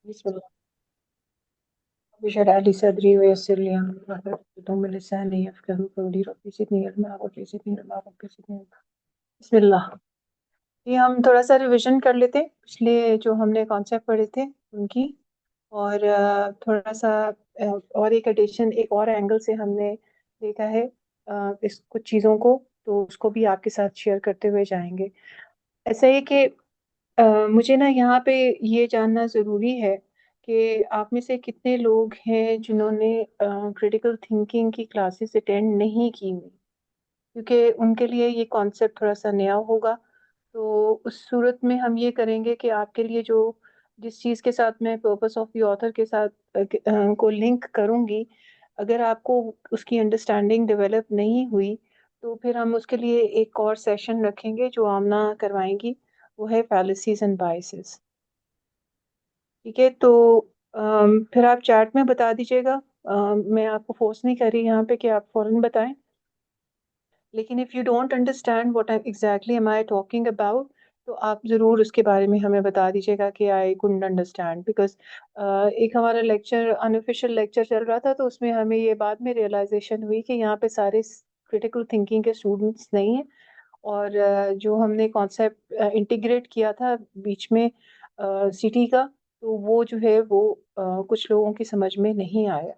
बिस्मिल्लाह। बिशरा अली सदरी वयस्सिर ली अमरी वहलुल मिन लिसानी यफ़क़हू क़ौली रब्बी ज़िदनी इल्मा रब्बी ज़िदनी इल्मा रब्बी ज़िदनी इल्मा। बिस्मिल्लाह। ये हम थोड़ा सा रिवीजन कर लेते हैं पिछले जो हमने कॉन्सेप्ट पढ़े थे उनकी। और थोड़ा सा और एक एडिशन एक और एंगल से हमने देखा है इस कुछ चीज़ों को, तो उसको भी आपके साथ शेयर करते हुए जाएंगे। ऐसा है कि मुझे ना यहाँ पे ये जानना ज़रूरी है कि आप में से कितने लोग हैं जिन्होंने क्रिटिकल थिंकिंग की क्लासेस अटेंड नहीं की हुई, क्योंकि उनके लिए ये कॉन्सेप्ट थोड़ा सा नया होगा। तो उस सूरत में हम ये करेंगे कि आपके लिए जो जिस चीज़ के साथ मैं पर्पस ऑफ द ऑथर के साथ को लिंक करूँगी, अगर आपको उसकी अंडरस्टैंडिंग डेवलप नहीं हुई तो फिर हम उसके लिए एक और सेशन रखेंगे जो आमना करवाएंगी, वो है फैलेसीज एंड बायसेस। ठीक है, तो फिर आप चैट में बता दीजिएगा। मैं आपको फोर्स नहीं कर रही यहाँ पे कि आप फौरन बताएं, लेकिन if you don't understand what I exactly am I talking about, तो आप ज़रूर उसके बारे में हमें बता दीजिएगा कि आई कुडंट अंडरस्टैंड। बिकॉज एक हमारा लेक्चर अनऑफिशियल लेक्चर चल रहा था, तो उसमें हमें ये बाद में रियलाइजेशन हुई कि यहाँ पे सारे क्रिटिकल थिंकिंग के स्टूडेंट्स नहीं हैं। और जो हमने कॉन्सेप्ट इंटीग्रेट किया था बीच में सिटी का, तो वो जो है वो कुछ लोगों की समझ में नहीं आया।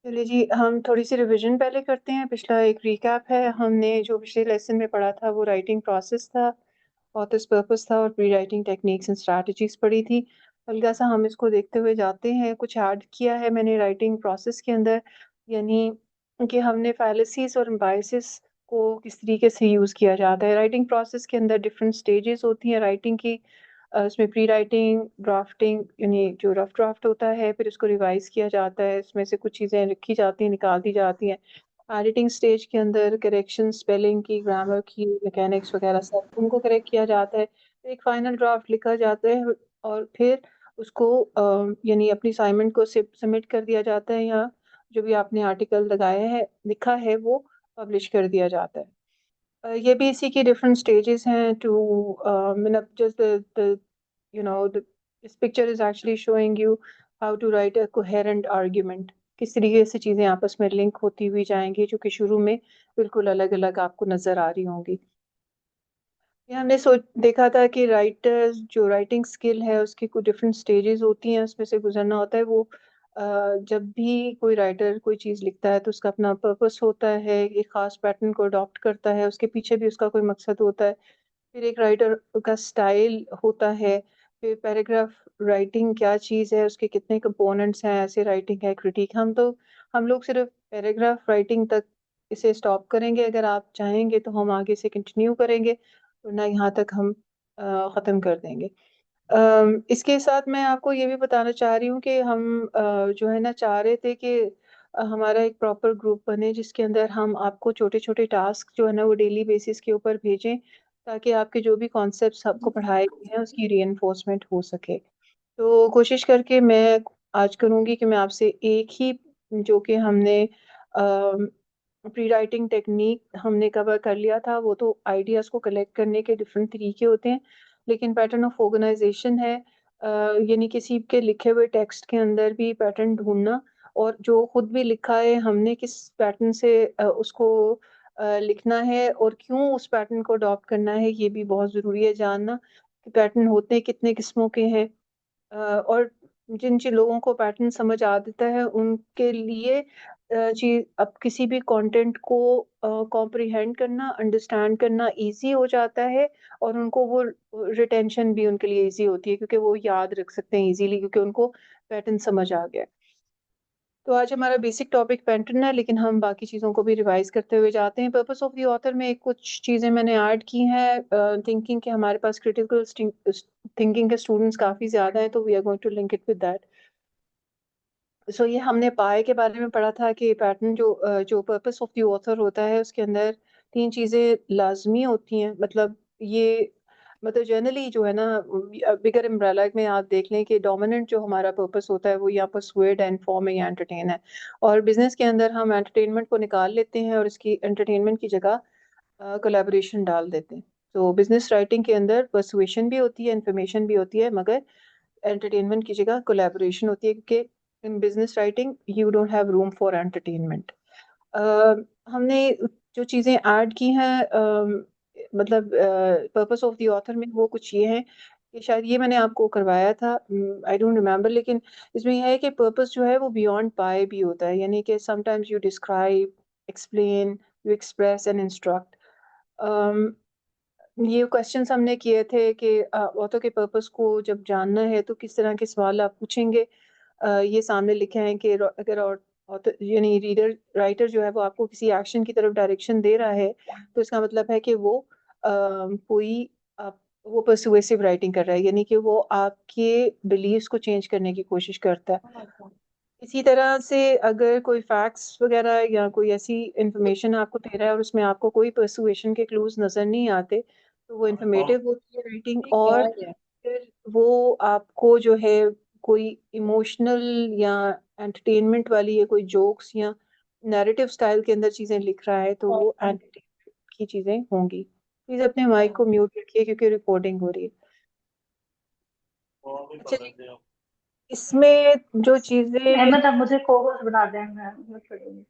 चलिए जी, हम थोड़ी सी रिवीजन पहले करते हैं। पिछला एक रिकैप है, हमने जो पिछले लेसन में पढ़ा था वो राइटिंग प्रोसेस था, ऑथर्स पर्पस था और pre writing techniques and strategies पढ़ी थी। हल्का सा हम इसको देखते हुए जाते हैं। कुछ ऐड किया है मैंने राइटिंग प्रोसेस के अंदर, यानी कि हमने फैलेसीज और बायसेस को किस तरीके से यूज़ किया जाता है। राइटिंग प्रोसेस के अंदर डिफरेंट स्टेजेस होती हैं राइटिंग की। उसमें प्री राइटिंग, ड्राफ्टिंग, यानी जो रफ ड्राफ्ट होता है, फिर उसको रिवाइज किया जाता है, इसमें से कुछ चीज़ें रखी जाती हैं, निकाल दी जाती हैं। एडिटिंग स्टेज के अंदर करेक्शन, स्पेलिंग की, ग्रामर की, मैकेनिक्स वगैरह सब उनको करेक्ट किया जाता है। फिर एक फाइनल ड्राफ्ट लिखा जाता है और फिर उसको यानी अपनी असाइनमेंट को सबमिट कर दिया जाता है, या जो भी आपने आर्टिकल लगाया है लिखा है वो पब्लिश कर दिया जाता है। ये भी इसी की डिफरेंट स्टेजेस हैं टू मतलब just the you know the this picture is actually showing you how to write a coherent argument। किस तरीके से चीजें आपस में लिंक होती हुई जाएंगी, जो कि शुरू में बिल्कुल अलग अलग आपको नजर आ रही होंगी। ये हमने सोच देखा था कि राइटर्स जो राइटिंग स्किल है उसकी कुछ डिफरेंट स्टेजेस होती हैं, उसमें से गुजरना होता है। वो जब भी कोई राइटर कोई चीज़ लिखता है तो उसका अपना पर्पस होता है, एक खास पैटर्न को अडॉप्ट करता है, उसके पीछे भी उसका कोई मकसद होता है। फिर एक राइटर का स्टाइल होता है। फिर पैराग्राफ राइटिंग क्या चीज़ है, उसके कितने कंपोनेंट्स हैं, ऐसे राइटिंग है, क्रिटिक। हम लोग सिर्फ पैराग्राफ राइटिंग तक इसे स्टॉप करेंगे। अगर आप चाहेंगे तो हम आगे से कंटिन्यू करेंगे, वरना यहाँ तक हम ख़त्म कर देंगे। इसके साथ मैं आपको ये भी बताना चाह रही हूँ कि हम जो है ना चाह रहे थे कि हमारा एक प्रॉपर ग्रुप बने जिसके अंदर हम आपको छोटे-छोटे टास्क जो है ना वो डेली बेसिस के ऊपर भेजें, ताकि आपके जो भी कॉन्सेप्ट्स आपको पढ़ाए गए हैं उसकी रीइंफोर्समेंट हो सके। तो कोशिश करके मैं आज करूँगी कि मैं आपसे एक ही जो कि हमने प्री राइटिंग टेक्निक हमने कवर कर लिया था, वो तो आइडियाज़ को कलेक्ट करने के डिफरेंट तरीके होते हैं, लेकिन पैटर्न ऑफ ऑर्गेनाइजेशन है। यानी किसी के लिखे हुए टेक्स्ट के अंदर भी पैटर्न ढूंढना, और जो खुद भी लिखा है हमने किस पैटर्न से उसको लिखना है और क्यों उस पैटर्न को अडॉप्ट करना है, ये भी बहुत ज़रूरी है जानना कि पैटर्न होते हैं कितने किस्मों के हैं। और जिन जिन लोगों को पैटर्न समझ आ जाता है उनके लिए चीज अब किसी भी कंटेंट को कॉम्प्रिहेंड करना, अंडरस्टैंड करना इजी हो जाता है, और उनको वो रिटेंशन भी उनके लिए इजी होती है, क्योंकि वो याद रख सकते हैं इजीली, क्योंकि उनको पैटर्न समझ आ गया है। तो आज हमारा बेसिक टॉपिक पैटर्न है, लेकिन हम बाकी चीज़ों को भी रिवाइज करते हुए जाते हैं। पर्पस ऑफ द ऑथर में कुछ चीज़ें मैंने ऐड की हैं। थिंकिंग के हमारे पास क्रिटिकल थिंकिंग के स्टूडेंट्स काफ़ी ज़्यादा हैं, तो we are going to link it with that. So ये हमने पाए के बारे में पढ़ा था कि पैटर्न जो पर्पस ऑफ द ऑथर होता है उसके अंदर तीन चीज़ें लाजमी होती हैं। मतलब ये मतलब जनरली जो है ना बिगर अम्ब्रेला में आप देख लें कि डोमिनेंट जो हमारा पर्पस होता है वो यहाँ पर स्वेड एंड फॉर्मिंग या एंटरटेन है। और बिजनेस के अंदर हम एंटरटेनमेंट को निकाल लेते हैं और इसकी एंटरटेनमेंट की जगह कोलैबोरेशन डाल देते हैं। तो बिजनेस राइटिंग के अंदर पर्सुएशन भी होती है, इन्फॉर्मेशन भी होती है, मगर एंटरटेनमेंट की जगह कोलैबोरेशन होती है, क्योंकि in business writing you don't have room for entertainment. हमने जो चीज़ें ऐड की हैं, मतलब पर्पस ऑफ द ऑथर में वो कुछ ये है कि शायद ये मैंने आपको करवाया था, आई डोंट रिमेम्बर, लेकिन इसमें यह है कि पर्पस जो है वो बियॉन्ड पाए भी होता है, यानी कि sometimes you describe, explain, you express and instruct. ये क्वेश्चंस हमने किए थे कि ऑथर के पर्पस को जब जानना है तो किस तरह के सवाल आप पूछेंगे। ये सामने लिखे हैं कि अगर ऑथर यानी रीडर राइटर जो है वो आपको किसी एक्शन की तरफ डायरेक्शन दे रहा है, तो इसका मतलब है कि वो कोई आप वो परसुएसिव राइटिंग कर रहा है, यानी कि वो आपके बिलीव्स को चेंज करने की कोशिश करता है। इसी तरह से अगर कोई फैक्ट्स वगैरह या कोई ऐसी इंफॉर्मेशन आपको दे रहा है और उसमें आपको कोई परसुएशन के क्लूज नजर नहीं आते, तो वो इंफॉर्मेटिव होती है राइटिंग। और फिर वो आपको जो है कोई इमोशनल या एंटरटेनमेंट वाली या कोई जोक्स या नैरेटिव स्टाइल के अंदर चीजें लिख रहा है, तो वो एंटरटेनमेंट की चीजें होंगी। प्लीज अपने माइक को म्यूट रखिए क्योंकि रिकॉर्डिंग हो रही है। अच्छा जी, इसमें जो चीजें, अहमद, आप मुझे को होस्ट बना दें, मैं छोड़ूंगी।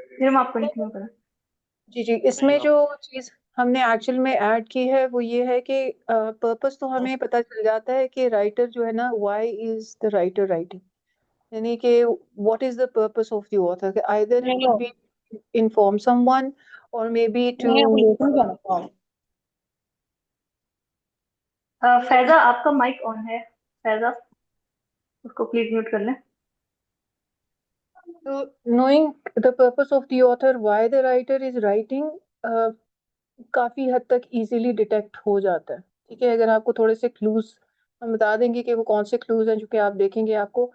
फिर हम आप कंटिन्यू करें। जी जी, इसमें जो चीज हमने एक्चुअल में ऐड की है वो ये है कि पर्पस तो हमें पता चल जाता है कि राइटर जो है ना, why is the writer writing, यानी कि what is the purpose of the author, either it could be inform someone और मे बी टू। फैजा, आपका माइक ऑन है। फैजा, उसको प्लीज म्यूट कर लें। तो knowing the purpose of the author, why the writer is writing, काफी हद तक इजीली डिटेक्ट हो जाता है। ठीक है, अगर आपको थोड़े से क्लूज हम बता देंगे कि वो कौन से क्लूज हैं जो कि आप देखेंगे आपको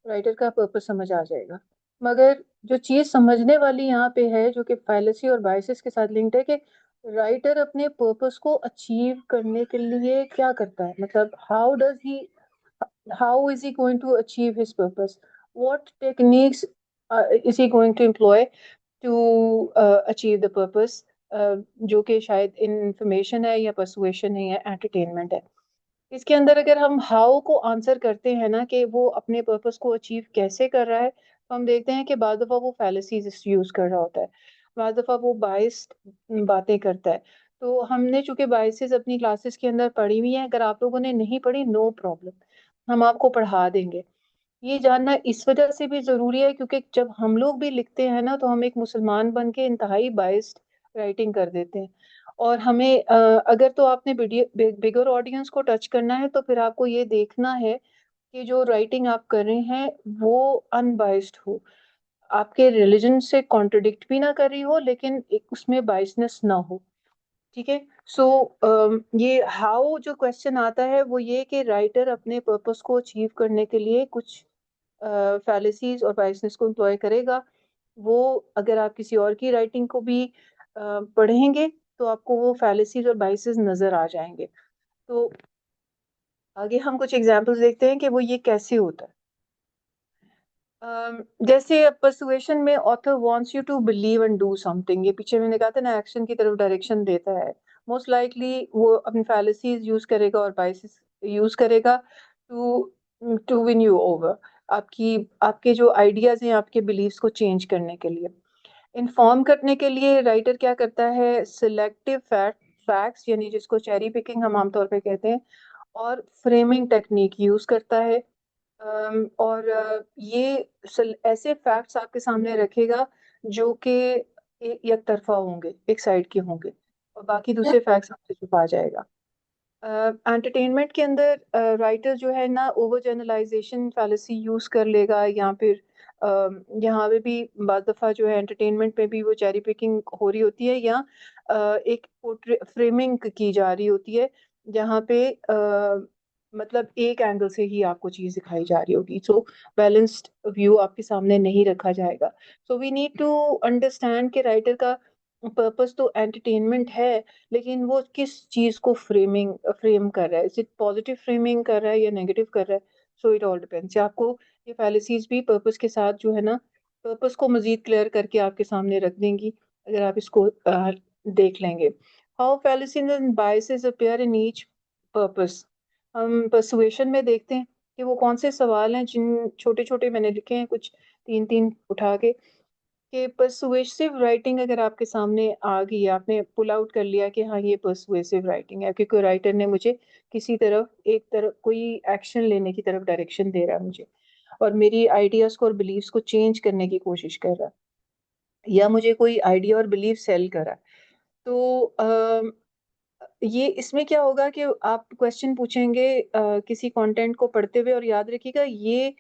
राइटर का पर्पस समझ आ जाएगा। मगर जो चीज समझने वाली यहाँ पे है, जो कि फाइलेसी और बायसेस के साथ लिंक्ड है, कि राइटर अपने पर्पस को अचीव करने के लिए क्या करता है, मतलब how is he going to achieve his purpose, what techniques is he going to employ to achieve the purpose, जो कि शायद इंफॉर्मेशन है या परसुएशन है या एंटरटेनमेंट है। इसके अंदर अगर हम हाउ को आंसर करते हैं ना, कि वो अपने पर्पस को अचीव कैसे कर रहा है, तो हम देखते हैं कि बाद दफा वो फैलेसीज यूज कर रहा होता है, बाद दफा वो बाइस्ड बातें करता है। तो हमने चूंकि बाइसेस अपनी क्लासेस के अंदर पढ़ी हुई हैं, अगर आप लोगों ने नहीं पढ़ी नो प्रॉब्लम, हम आपको पढ़ा देंगे। ये जानना इस वजह से भी जरूरी है क्योंकि जब हम लोग भी लिखते हैं ना, तो हम एक मुसलमान बन के इंतहाई बाइस्ड राइटिंग कर देते हैं। और हमें अगर तो आपने बिगर ऑडियंस को टच करना है, तो फिर आपको ये देखना है कि जो राइटिंग आप कर रहे हैं वो अनबाइस्ड हो, आपके रिलीजन से कॉन्ट्रडिक्ट भी ना कर रही हो, लेकिन एक उसमें बाइसनेस ना हो। ठीक है। सो ये हाउ जो क्वेश्चन आता है वो ये कि राइटर अपने पर्पस को अचीव करने के लिए कुछ फैलेसीज और बायसनेस को एम्प्लॉय करेगा। वो अगर आप किसी और की राइटिंग को भी पढ़ेंगे, तो आपको वो फैलेसीज और बायसेस नजर आ जाएंगे। तो आगे हम कुछ एग्जांपल्स देखते हैं कि वो ये कैसे होता है। जैसे परसुएशन में author wants you to believe and do something, ये पीछे मैंने कहा था ना, एक्शन की तरफ डायरेक्शन देता है। मोस्ट लाइकली वो अपनी फैलेसीज यूज करेगा और बायसेस यूज करेगा to to win you over, आपकी आपके जो आइडियाज हैं आपके बिलीव्स को चेंज करने के लिए। इन्फॉर्म करने के लिए राइटर क्या करता है, सिलेक्टिव फैक्ट्स यानी जिसको चेरी पिकिंग हम आमतौर पे कहते हैं, और फ्रेमिंग टेक्निक यूज करता है। और ये ऐसे फैक्ट्स आपके सामने रखेगा जो कि एक तरफा होंगे, एक साइड के होंगे, और बाकी दूसरे फैक्ट्स आपसे छुपा जाएगा। एंटरटेनमेंट के अंदर राइटर जो है ना, ओवर जनरलाइजेशन फैलेसी यूज कर लेगा, या फिर यहाँ पे भी बाद दफा जो है एंटरटेनमेंट में भी वो चेरी पिकिंग हो रही होती है, या एक फ्रेमिंग की जा रही होती है, जहाँ पे मतलब एक एंगल से ही आपको चीज दिखाई जा रही होगी। सो बैलेंस्ड व्यू आपके सामने नहीं रखा जाएगा। So we need to understand कि राइटर का पर्पस तो एंटरटेनमेंट है, लेकिन वो किस चीज को फ्रेम कर रहा है, इज इट पॉजिटिव फ्रेमिंग कर रहा है या नेगेटिव कर रहा है। So it all depends. आपको ये फैलेसीज भी पर्पस के साथ जो है ना पर्पस को मजीद क्लियर करके आपके सामने रख देंगी अगर आप इसको देख लेंगे। How फैलेसीज and biases appear in each purpose. हम पर्सुएशन में देखते हैं कि वो कौन से सवाल हैं, जिन छोटे छोटे मैंने लिखे हैं कुछ तीन तीन उठा के, कि पर्सुएसिव राइटिंग अगर आपके सामने आ गई, आपने पुल आउट कर लिया कि हाँ ये पर्सुएसिव राइटिंग है, क्योंकि राइटर ने मुझे किसी तरफ एक तरफ कोई एक्शन लेने की तरफ डायरेक्शन दे रहा है मुझे, और मेरी आइडियाज को और बिलीव्स को चेंज करने की कोशिश कर रहा है, या मुझे कोई आइडिया और बिलीव सेल कर रहा है। तो ये इसमें क्या होगा कि आप क्वेश्चन पूछेंगे किसी कंटेंट को पढ़ते हुए, और याद रखिएगा ये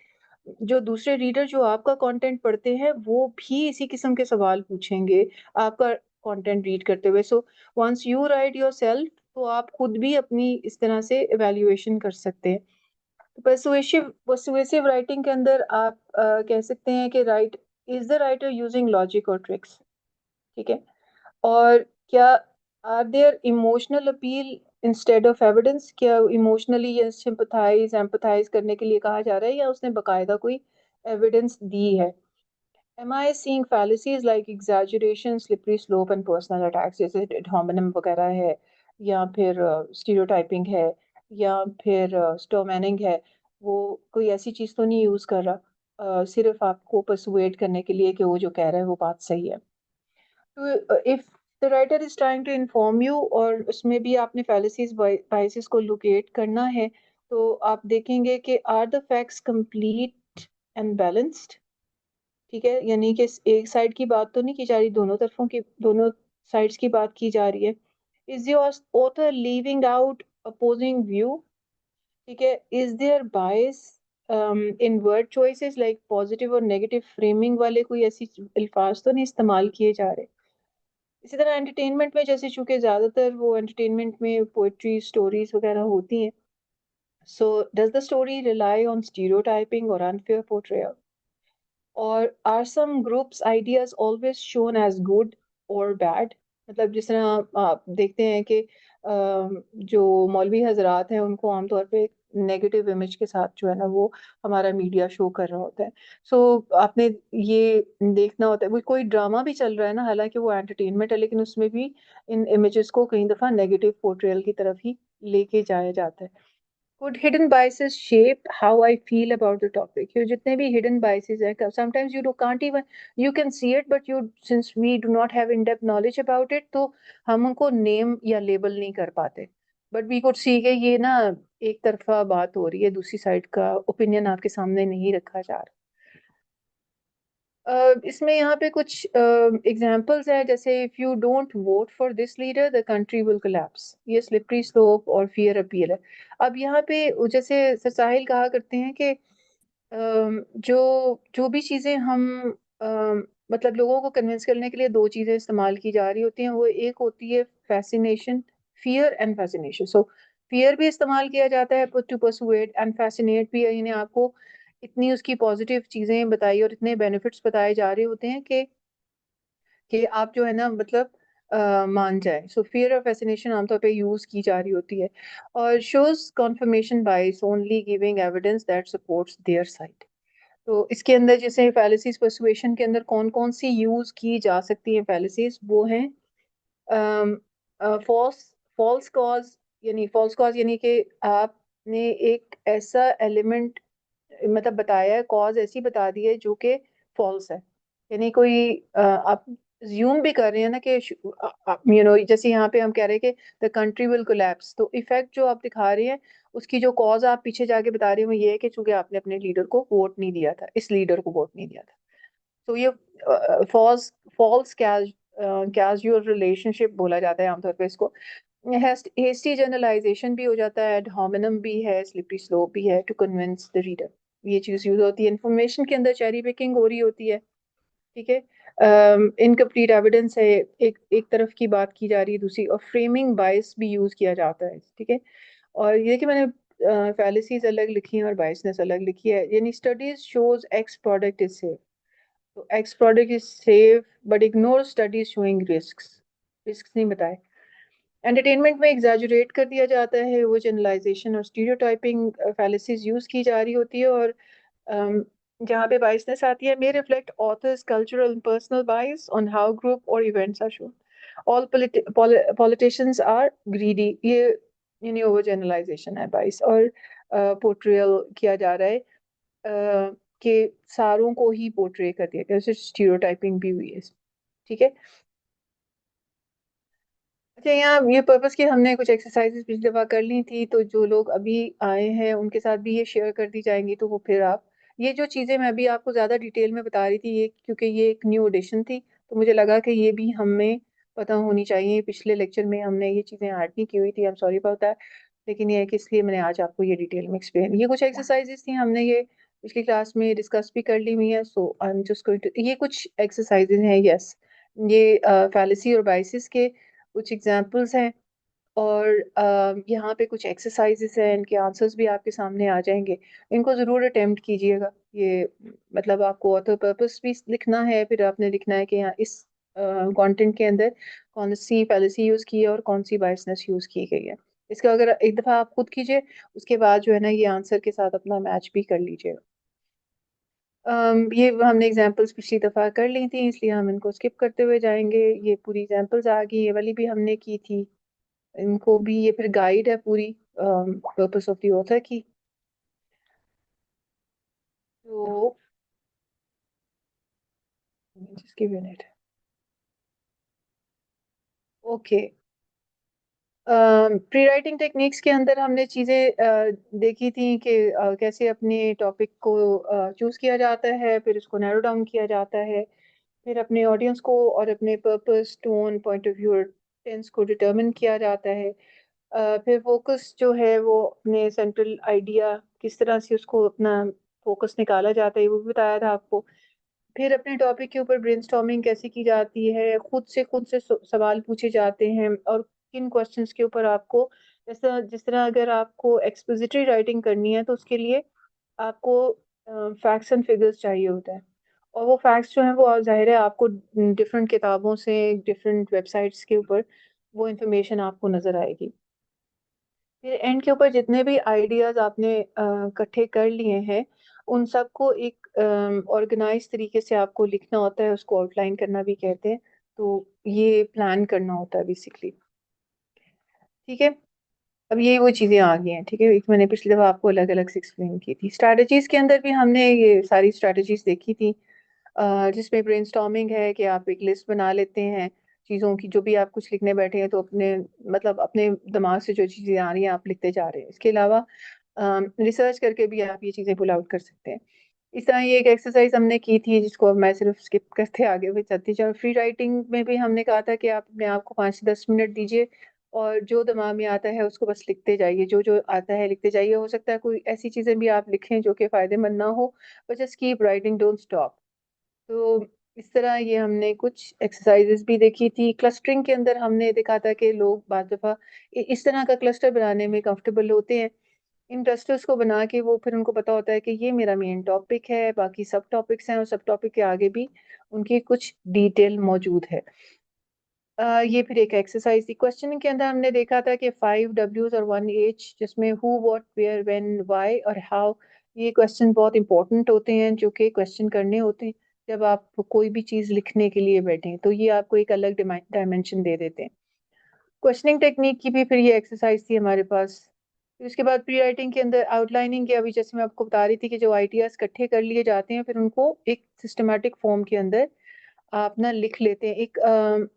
जो दूसरे रीडर जो आपका कंटेंट पढ़ते हैं वो भी इसी किस्म के सवाल पूछेंगे आपका कंटेंट रीड करते हुए। So once you write yourself, तो आप खुद भी अपनी इस तरह से एवेल्युएशन कर सकते हैं। तो पर्सुएसिव राइटिंग के अंदर आप कह सकते हैं कि right is the writer using logic और ट्रिक्स, ठीक है, और क्या are there emotional appeal instead of evidence, क्या इमोशनली या सिंपथाइज एम्पथाइज करने के लिए कहा जा रहा है, या उसने बकायदा कोई एविडेंस दी है। Am I seeing fallacies like exaggeration, slippery slope and personal attacks, जैसे एड होमिनम वगैरह है, या फिर स्टीरियोटाइपिंग है, या फिर स्टोमैनिंग है, वो कोई ऐसी चीज़ तो नहीं यूज़ कर रहा सिर्फ आपको परसुएट करने के लिए कि वो जो कह रहा है वो बात सही है। तो if the writer is trying to inform you, और उसमें भी आपने फैलेसीज बायसेस को लोकेट करना है, तो आप देखेंगे कि are the facts complete and balanced, ठीक है, यानी कि एक साइड की बात तो नहीं की जा रही, दोनों तरफों की, दोनों साइड्स की बात की जा रही है। Is your author leaving out opposing view, ठीक है, is there bias in word choices like positive और नेगेटिव फ्रेमिंग वाले कोई ऐसी अल्फाज तो नहीं इस्तेमाल किए जा रहे। इसी तरह एंटरटेनमेंट में, जैसे चूंकि ज्यादातर वो एंटरटेनमेंट में पोएट्री स्टोरीज वगैरह होती हैं, so does the story rely on stereotyping और अनफेयर पोर्ट्रेयल, और are some groups ideas always shown as good और बैड। मतलब जिस तरह आप देखते हैं कि जो मौलवी हजरात हैं उनको आमतौर पे नेगेटिव इमेज के साथ जो है ना वो हमारा मीडिया शो कर रहा होता है। सो आपने ये देखना होता है, वो कोई ड्रामा भी चल रहा है ना, हालांकि वो एंटरटेनमेंट है, लेकिन उसमें भी इन इमेजेस को कई दफा नेगेटिव पोर्ट्रेयल की तरफ ही लेके जाया जाता है। Could hidden biases shape how I feel about the topic? You जितने भी hidden biases हैं, sometimes you can't even, you can see it, but you, since we do not have in-depth knowledge about it, तो हम उनको name या label नहीं कर पाते। But we could see कि ये ना एक तरफा बात हो रही है, दूसरी साइड का ओपिनियन आपके सामने नहीं रखा जा रहा। इसमें यहाँ पे कुछ एग्जांपल्स हैं, जैसे if you don't vote for this leader the country will collapse, ये स्लिपरी स्लोप और फियर अपील है। अब यहाँ पे जैसे सर साहिल कहा करते हैं कि जो जो भी चीजें हम मतलब लोगों को कन्विंस करने के लिए दो चीजें इस्तेमाल की जा रही होती हैं, वो एक होती है fascination, fear and fascination. So fear भी इस्तेमाल किया जाता है टू परसुएट, एंड फैसिनेट भी, यानी आपको इतनी उसकी पॉजिटिव चीजें बताई और इतने बेनिफिट्स बताए जा रहे होते हैं कि आप जो है ना मतलब मान जाए। सो फियर और फैसिनेशन आमतौर पे यूज की जा रही होती है। और शोज कॉन्फर्मेशन बाइस, only giving evidence that supports their side. तो इसके अंदर जैसे फैलेसीज पर्सुएशन के अंदर कौन कौन सी यूज की जा सकती हैं फैलेसीज, वो हैं फॉल्स फॉल्स कॉज, यानी फॉल्स कॉज यानी कि आपने एक ऐसा एलिमेंट मतलब बताया है, कॉज ऐसी बता दी है जो कि फॉल्स है, यानी कोई आप ज्यूम भी कर रहे हैं ना कि जैसे यहाँ पे हम कह रहे हैं कि द कंट्री विल कोलैप्स, तो इफेक्ट जो आप दिखा रहे हैं उसकी जो कॉज आप पीछे जाके बता रहे हो वो ये है कि चूंकि आपने अपने लीडर को वोट नहीं दिया था, इस लीडर को वोट नहीं दिया था। तो ये फॉल्स फॉल्स कैजुअल रिलेशनशिप बोला जाता है आमतौर पे इसको। हेस्टी जनरलाइजेशन भी हो जाता है, एड होमिनम भी है, स्लिपरी स्लोप भी है, टू कन्विंस द रीडर, ये चीज यूज होती है। इंफॉर्मेशन के अंदर चेरी पिकिंग हो रही होती है, ठीक है, इनकम्प्लीट एविडेंस है, एक तरफ की बात की जा रही है दूसरी, और फ्रेमिंग बायस भी यूज किया जाता है, ठीक है। और ये कि मैंने फैलेसीज अलग लिखी हैं और बायसनेस अलग लिखी है, यानी studies shows X product is safe, तो X product is safe but ignore studies showing risk नहीं बताए। एंटरटेनमेंट में एग्जैजुरेट कर दिया जाता है, वो जनरलाइजेशन और स्टीरियोटाइपिंग फैलेसीज यूज की जा रही होती है। और जहाँ पे बायसनेस आती है, may reflect author's cultural and personal bias on how group or events are shown. All politicians are greedy. ये यानी ओवर जनरलाइजेशन है बाइस, और पोर्ट्रेयल किया जा रहा है कि सारों को ही पोर्ट्रे कर दिया गया, जैसे स्टीरियोटाइपिंग भी हुई है। ठीक है। अच्छा, यहाँ ये पर्पस की हमने कुछ एक्सरसाइजेस पिछली दफा कर ली थी, तो जो लोग अभी आए हैं उनके साथ भी ये शेयर कर दी जाएंगी, तो वो फिर आप ये जो चीजें मैं अभी आपको ज्यादा डिटेल में बता रही थी, ये क्योंकि ये एक न्यू एडिशन थी, तो मुझे लगा कि ये भी हमें पता होनी चाहिए। पिछले लेक्चर में हमने ये चीजें ऐड नहीं की हुई थी, I am sorry about that, लेकिन ये है कि इसलिए मैंने आज आपको ये डिटेल में एक्सप्लेन, ये कुछ एक्सरसाइजेस थी, हमने ये पिछली क्लास में डिस्कस भी कर ली हुई है। So I am just going to, ये कुछ एक्सरसाइजेज हैं, यस, ये फैलेसी और बाइसिस के कुछ एग्जाम्पल्स हैं, और यहाँ पे कुछ एक्सरसाइजेस हैं, इनके आंसर्स भी आपके सामने आ जाएंगे। इनको ज़रूर अटेम्प्ट कीजिएगा। ये मतलब आपको ऑथर पर्पस भी लिखना है, फिर आपने लिखना है कि यहाँ इस कंटेंट के अंदर कौन सी फैलेसी यूज़ की है और कौन सी बायसनेस यूज़ की गई है। इसका अगर एक दफ़ा आप खुद कीजिए, उसके बाद जो है ना ये आंसर के साथ अपना मैच भी कर लीजिएगा। ये हमने एग्जांपल्स पिछली दफ़ा कर ली थी, इसलिए हम इनको स्किप करते हुए जाएंगे। ये पूरी एग्जांपल्स आ गई, ये वाली भी हमने की थी। इनको भी, ये फिर गाइड है पूरी पर्पस ऑफ द ऑथर की। तो just give minute. Okay, pre writing techniques के अंदर हमने चीज़ें देखी थी कि कैसे अपने टॉपिक को चूज़ किया जाता है, फिर उसको नैरो डाउन किया जाता है, फिर अपने ऑडियंस को और अपने purpose, tone, point of view और टेंस को डिटरमिन किया जाता है। फिर फोकस जो है वो अपने सेंट्रल आइडिया किस तरह से उसको अपना फोकस निकाला जाता है, वो भी बताया था आपको। फिर अपने टॉपिक के ऊपर ब्रेनस्टॉर्मिंग कैसे की जाती है, खुद से सवाल पूछे जाते हैं, और किन क्वेश्चंस के ऊपर आपको, जैसा जिस तरह अगर आपको एक्सपोजिटरी राइटिंग करनी है तो उसके लिए आपको फैक्ट्स एंड फिगर्स चाहिए होता है, और वो फैक्ट्स जो हैं वो जाहिर है आपको डिफरेंट किताबों से, डिफरेंट वेबसाइट्स के ऊपर वो इंफॉर्मेशन आपको नजर आएगी। फिर एंड के ऊपर जितने भी आइडियाज आपने इकट्ठे कर लिए हैं, उन सबको एक ऑर्गेनाइज तरीके से आपको लिखना होता है, उसको आउटलाइन करना भी कहते हैं। तो ये प्लान करना होता है बेसिकली। ठीक है। अब ये वो चीजें आ गई हैं। ठीक है, एक मैंने पिछली दफा आपको अलग अलग से एक्सप्लेन की थी। स्ट्रैटेजीज के अंदर भी हमने ये सारी स्ट्रैटेजीज देखी थी, जिसमें ब्रेनस्टॉर्मिंग है कि आप एक लिस्ट बना लेते हैं चीज़ों की, जो भी आप कुछ लिखने बैठे हैं तो अपने मतलब अपने दिमाग से जो चीज़ें आ रही हैं आप लिखते जा रहे हैं। इसके अलावा रिसर्च करके भी आप ये चीज़ें पुल आउट कर सकते हैं। इस तरह ये एक एक्सरसाइज हमने की थी, जिसको अब मैं सिर्फ स्किप करते आगे भी चलती जाऊँ। फ्री राइटिंग में भी हमने कहा था कि आप अपने आप को 5 से 10 मिनट दीजिए, और जो दिमाग में आता है उसको बस लिखते जाइए, जो जो आता है लिखते जाइए। हो सकता है कोई ऐसी चीज़ें भी आप लिखें जो कि फ़ायदेमंद ना हो, but just keep writing, don't stop. तो इस तरह ये हमने कुछ एक्सरसाइजेस भी देखी थी। क्लस्टरिंग के अंदर हमने देखा था कि लोग बाद दफ़ा इस तरह का क्लस्टर बनाने में कंफर्टेबल होते हैं। इन क्लस्टर्स को बना के वो फिर उनको पता होता है कि ये मेरा मेन टॉपिक है, बाकी सब टॉपिक्स हैं, और सब टॉपिक के आगे भी उनकी कुछ डिटेल मौजूद है। ये फिर एक एक्सरसाइज थी। क्वेश्चनिंग के अंदर हमने देखा था कि 5 W's और 1 H, जिसमें who, what, where, when, why और हाउ, ये क्वेश्चन बहुत इंपॉर्टेंट होते हैं, जो कि क्वेश्चन करने होते हैं जब आप कोई भी चीज़ लिखने के लिए बैठें, तो ये आपको एक अलग डायमेंशन दे देते हैं। क्वेश्चनिंग टेक्निक की भी फिर ये एक्सरसाइज थी हमारे पास। फिर उसके बाद प्री राइटिंग के अंदर आउटलाइनिंग की, अभी जैसे मैं आपको बता रही थी कि जो आइडियाज इकट्ठे कर लिए जाते हैं, फिर उनको एक सिस्टमेटिक फॉर्म के अंदर आप ना लिख लेते हैं। एक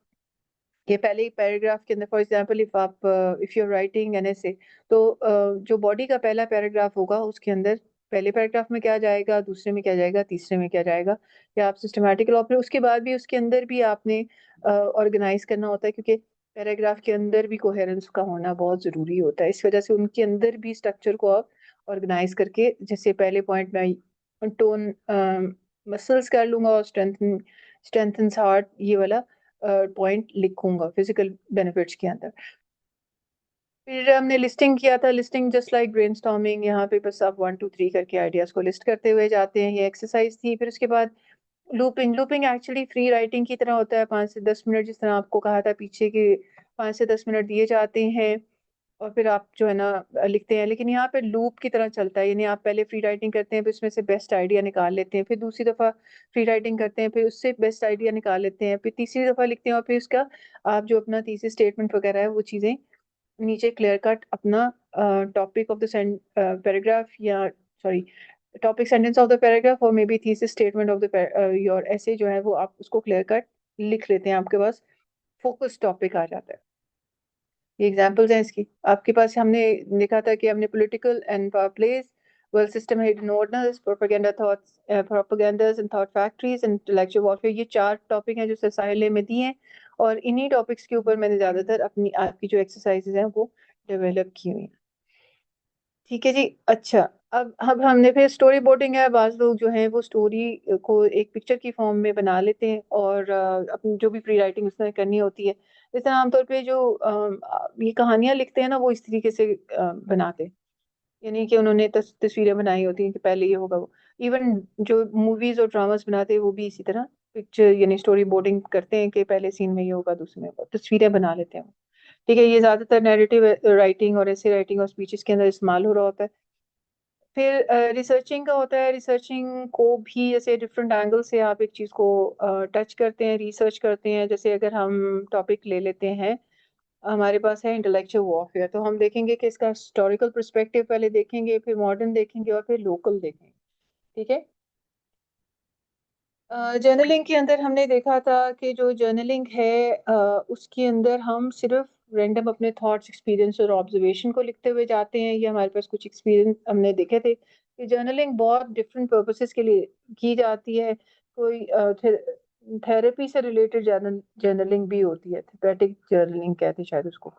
ये पहले ही पैराग्राफ के अंदर, for example if you are writing an essay, तो जो बॉडी का पहला पैराग्राफ होगा उसके अंदर पहले पैराग्राफ में क्या जाएगा, दूसरे में क्या जाएगा, तीसरे में क्या जाएगा, या आप सिस्टमेटिकल, और फिर उसके बाद भी उसके अंदर भी आपने ऑर्गेनाइज करना होता है, क्योंकि पैराग्राफ के अंदर भी कोहेरेंस का होना बहुत ज़रूरी होता है। इस वजह से उनके अंदर भी स्ट्रक्चर को आप ऑर्गेनाइज करके, जैसे पहले पॉइंट में टोन मसल्स कर लूंगा, और स्ट्रेंथन्स हार्ट, ये वाला पॉइंट लिखूंगा फिजिकल बेनिफिट्स के अंदर। फिर हमने लिस्टिंग किया था, लिस्टिंग जस्ट लाइक ब्रेनस्टॉर्मिंग, यहाँ पे बस आप 1 2 3 करके आइडियाज को लिस्ट करते हुए जाते हैं, ये एक्सरसाइज थी। फिर उसके बाद looping, looping actually free writing की तरह होता है। 5 से 10 मिनट, जिस तरह आपको कहा था पीछे के 5 से 10 मिनट दिए जाते हैं, और फिर आप जो है ना लिखते हैं, लेकिन यहाँ पे लूप की तरह चलता है, यानी आप पहले फ्री राइटिंग करते हैं, फिर उसमें से बेस्ट आइडिया निकाल लेते हैं, फिर दूसरी दफा फ्री राइटिंग करते हैं, फिर उससे बेस्ट आइडिया निकाल लेते हैं, फिर तीसरी दफा लिखते हैं, और फिर उसका आप जो अपना थीसिस स्टेटमेंट वगैरह है वो चीजें नीचे क्लियर कट अपना टॉपिक ऑफ द पैराग्राफ, या sorry topic sentence of the paragraph, और maybe thesis statement of the your ऐसे जो है वो आप उसको क्लियर कट लिख लेते हैं, आपके पास फोकस टॉपिक आ जाता है। ये एग्जांपल्स हैं इसकी। आपके पास हमने लिखा था कि हमने political and power place, world system hidden orders, propaganda thoughts, propagandas and thought factories, intellectual warfare, ये 4 टॉपिक हैं जो सर साहिल ने में दिए हैं, और इन्हीं टॉपिक्स के ऊपर मैंने ज्यादातर अपनी आपकी जो एक्सरसाइजेज हैं वो डेवलप की हुई हैं। ठीक है जी। अच्छा, अब हमने फिर स्टोरी बोर्डिंग है, बाज लोग जो हैं वो स्टोरी को एक पिक्चर की फॉर्म में बना लेते हैं, और अपनी जो भी प्री राइटिंग उसमें करनी होती है, जैसे आमतौर पे जो ये कहानियां लिखते हैं ना वो इस तरीके से बनाते हैं, यानी कि उन्होंने तस्वीरें बनाई होती हैं कि पहले ये होगा वो। इवन जो मूवीज और ड्रामास बनाते हैं वो भी इसी तरह पिक्चर यानी स्टोरी बोर्डिंग करते हैं कि पहले सीन में ये होगा, दूसरे में होगा, तस्वीरें बना लेते हैं। ठीक है, ये ज्यादातर नैरेटिव राइटिंग और ऐसे राइटिंग और स्पीचेस के अंदर इस्तेमाल हो रहा होता है। फिर रिसर्चिंग का होता है, रिसर्चिंग को भी जैसे डिफरेंट एंगल से आप एक चीज को टच करते हैं, रिसर्च करते हैं। जैसे अगर हम टॉपिक ले लेते हैं, हमारे पास है इंटेलेक्चुअल वॉरफेयर, तो हम देखेंगे कि इसका हिस्टोरिकल पर्सपेक्टिव पहले देखेंगे, फिर मॉडर्न देखेंगे, और फिर लोकल देखेंगे। ठीक है। जर्नलिंग के अंदर हमने देखा था कि जो जर्नलिंग है उसके अंदर हम सिर्फ रैंडम अपने थॉट्स, एक्सपीरियंस और ऑब्जर्वेशन को लिखते हुए जाते हैं। ये हमारे पास कुछ एक्सपीरियंस हमने देखे थे कि जर्नलिंग बहुत डिफरेंट पर्पसेस के लिए की जाती है। कोई थेरेपी से रिलेटेड जर्नलिंग भी होती है, थेरेपेटिक जर्नलिंग कहते हैं शायद उसको,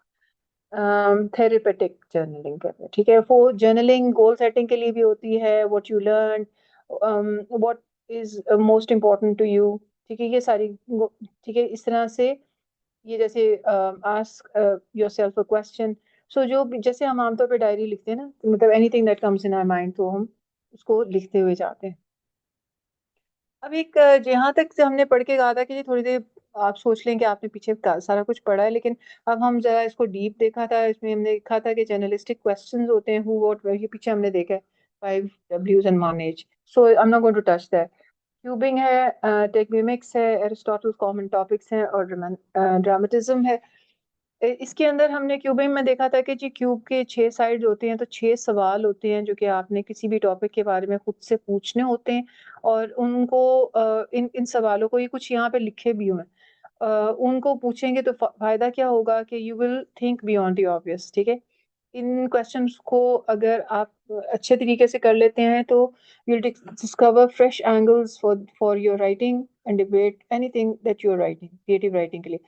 थेरेपेटिक जर्नलिंग कहते हैं। ठीक है, वो जर्नलिंग गोल सेटिंग के लिए भी होती है, what you learn, what is most important to you. ठीक है, ये सारी ठीक है, इस तरह से ये जैसे आस्क योरसेल्फ अ क्वेश्चन। सो जो जैसे हम आमतौर पे डायरी लिखते हैं ना, मतलब anything that comes in our mind, तो हम उसको लिखते हुए जाते हैं। अब एक जहाँ तक से हमने पढ़ के कहा था कि थोड़ी देर आप सोच लें कि आपने पीछे सारा कुछ पढ़ा है, लेकिन अब हम जरा इसको डीप देखा था, इसमें हमने देखा था कि जर्नलिस्टिक क्वेश्चंस होते हैं, हु व्हाट वेयर, ये पीछे हमने देखा है, 5 Ws and 1 H। So I am not going to touch that. Cubing है, टेक्निमिक्स है, एरिस्टोटल कॉमन टॉपिक्स हैं, और ड्रामेटिज्म है। इसके अंदर हमने क्यूबिंग में देखा था कि जी क्यूब के 6 साइड्स होते हैं, तो 6 सवाल होते हैं जो कि आपने किसी भी टॉपिक के बारे में खुद से पूछने होते हैं, और उनको इन इन सवालों को, ये कुछ यहाँ पे लिखे भी हुए हैं, उनको पूछेंगे तो फायदा क्या होगा कि you will think beyond the obvious. ठीक है, इन क्वेश्चंस को अगर आप अच्छे तरीके से कर लेते हैं तो you'll discover fresh angles for your writing and debate anything that you're writing, creative writing के लिए,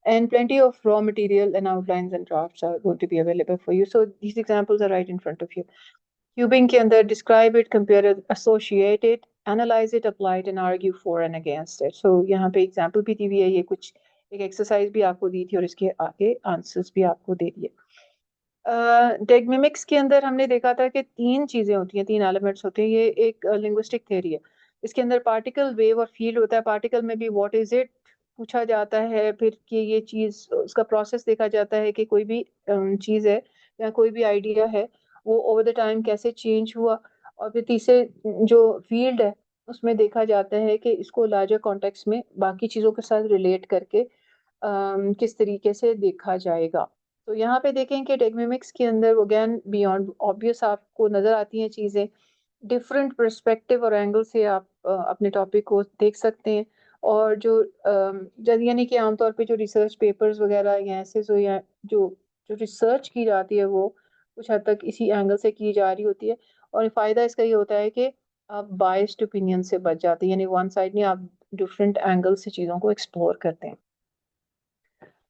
and plenty of raw material and outlines and drafts are going to be available for you. So these examples are right in front of you. Cubing के अंदर describe it, compare it, associate it, analyze it, apply it and argue for and against it. So यहाँ पे example भी दी हुई है, ये कुछ एक एक्सरसाइज भी आपको दी थी, और इसके आगे आंसर्स भी आपको दे दिए। डेगमिमिक्स के अंदर हमने देखा था कि 3 चीजें होती हैं, 3 एलिमेंट्स होते हैं, ये एक लिंग्विस्टिक थ्योरी है। इसके अंदर पार्टिकल, वेव और फील्ड होता है। पार्टिकल में भी व्हाट इज इट पूछा जाता है, फिर कि ये चीज, उसका प्रोसेस देखा जाता है कि कोई भी चीज है या कोई भी आइडिया है वो ओवर द टाइम कैसे चेंज हुआ। और फिर तीसरे जो फील्ड है उसमें देखा जाता है कि इसको लार्जर कॉन्टेक्स्ट में बाकी चीजों के साथ रिलेट करके किस तरीके से देखा जाएगा। तो यहाँ पे देखें कि टेक्नोमिक्स के अंदर वो अगेन बियॉन्ड ऑब्वियस आपको नजर आती हैं चीजें, डिफरेंट पर्सपेक्टिव और एंगल से आप अपने टॉपिक को देख सकते हैं। और जो यानी कि आमतौर पे जो रिसर्च पेपर्स वगैरह या ऐसे जो या जो जो रिसर्च की जाती है वो कुछ हद तक इसी एंगल से की जा रही होती है। और फायदा इसका ये होता है कि आप बायस्ड ओपिनियन से बच जाते हैं, यानी वन साइड नहीं, आप डिफरेंट एंगल से चीजों को एक्सप्लोर करते हैं।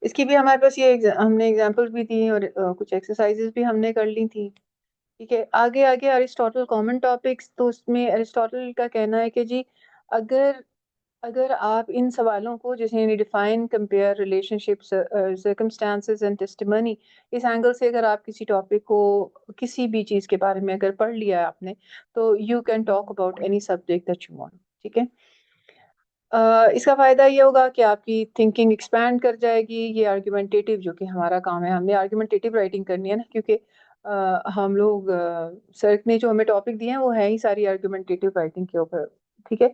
इसकी भी हमारे पास ये हमने एग्जांपल्स भी दी और कुछ एक्सरसाइजेस भी हमने कर ली थी। ठीक है, आगे आगे अरिस्टोटल कॉमन टॉपिक्स, तो उसमें अरिस्टोटल का कहना है कि जी अगर अगर आप इन सवालों को जैसे define, compare, relationships, circumstances and testimony, इस एंगल से अगर आप किसी टॉपिक को, किसी भी चीज के बारे में अगर पढ़ लिया है आपने, तो you can talk about any subject that you want. ठीक है, इसका फ़ायदा ये होगा कि आपकी थिंकिंग एक्सपैंड कर जाएगी। ये आर्गुमेंटेटिव जो कि हमारा काम है, हमने आर्गुमेंटेटिव राइटिंग करनी है ना, क्योंकि हम लोग सर ने जो हमें टॉपिक दिए हैं वो है ही सारी आर्गुमेंटेटिव राइटिंग के ऊपर, ठीक है।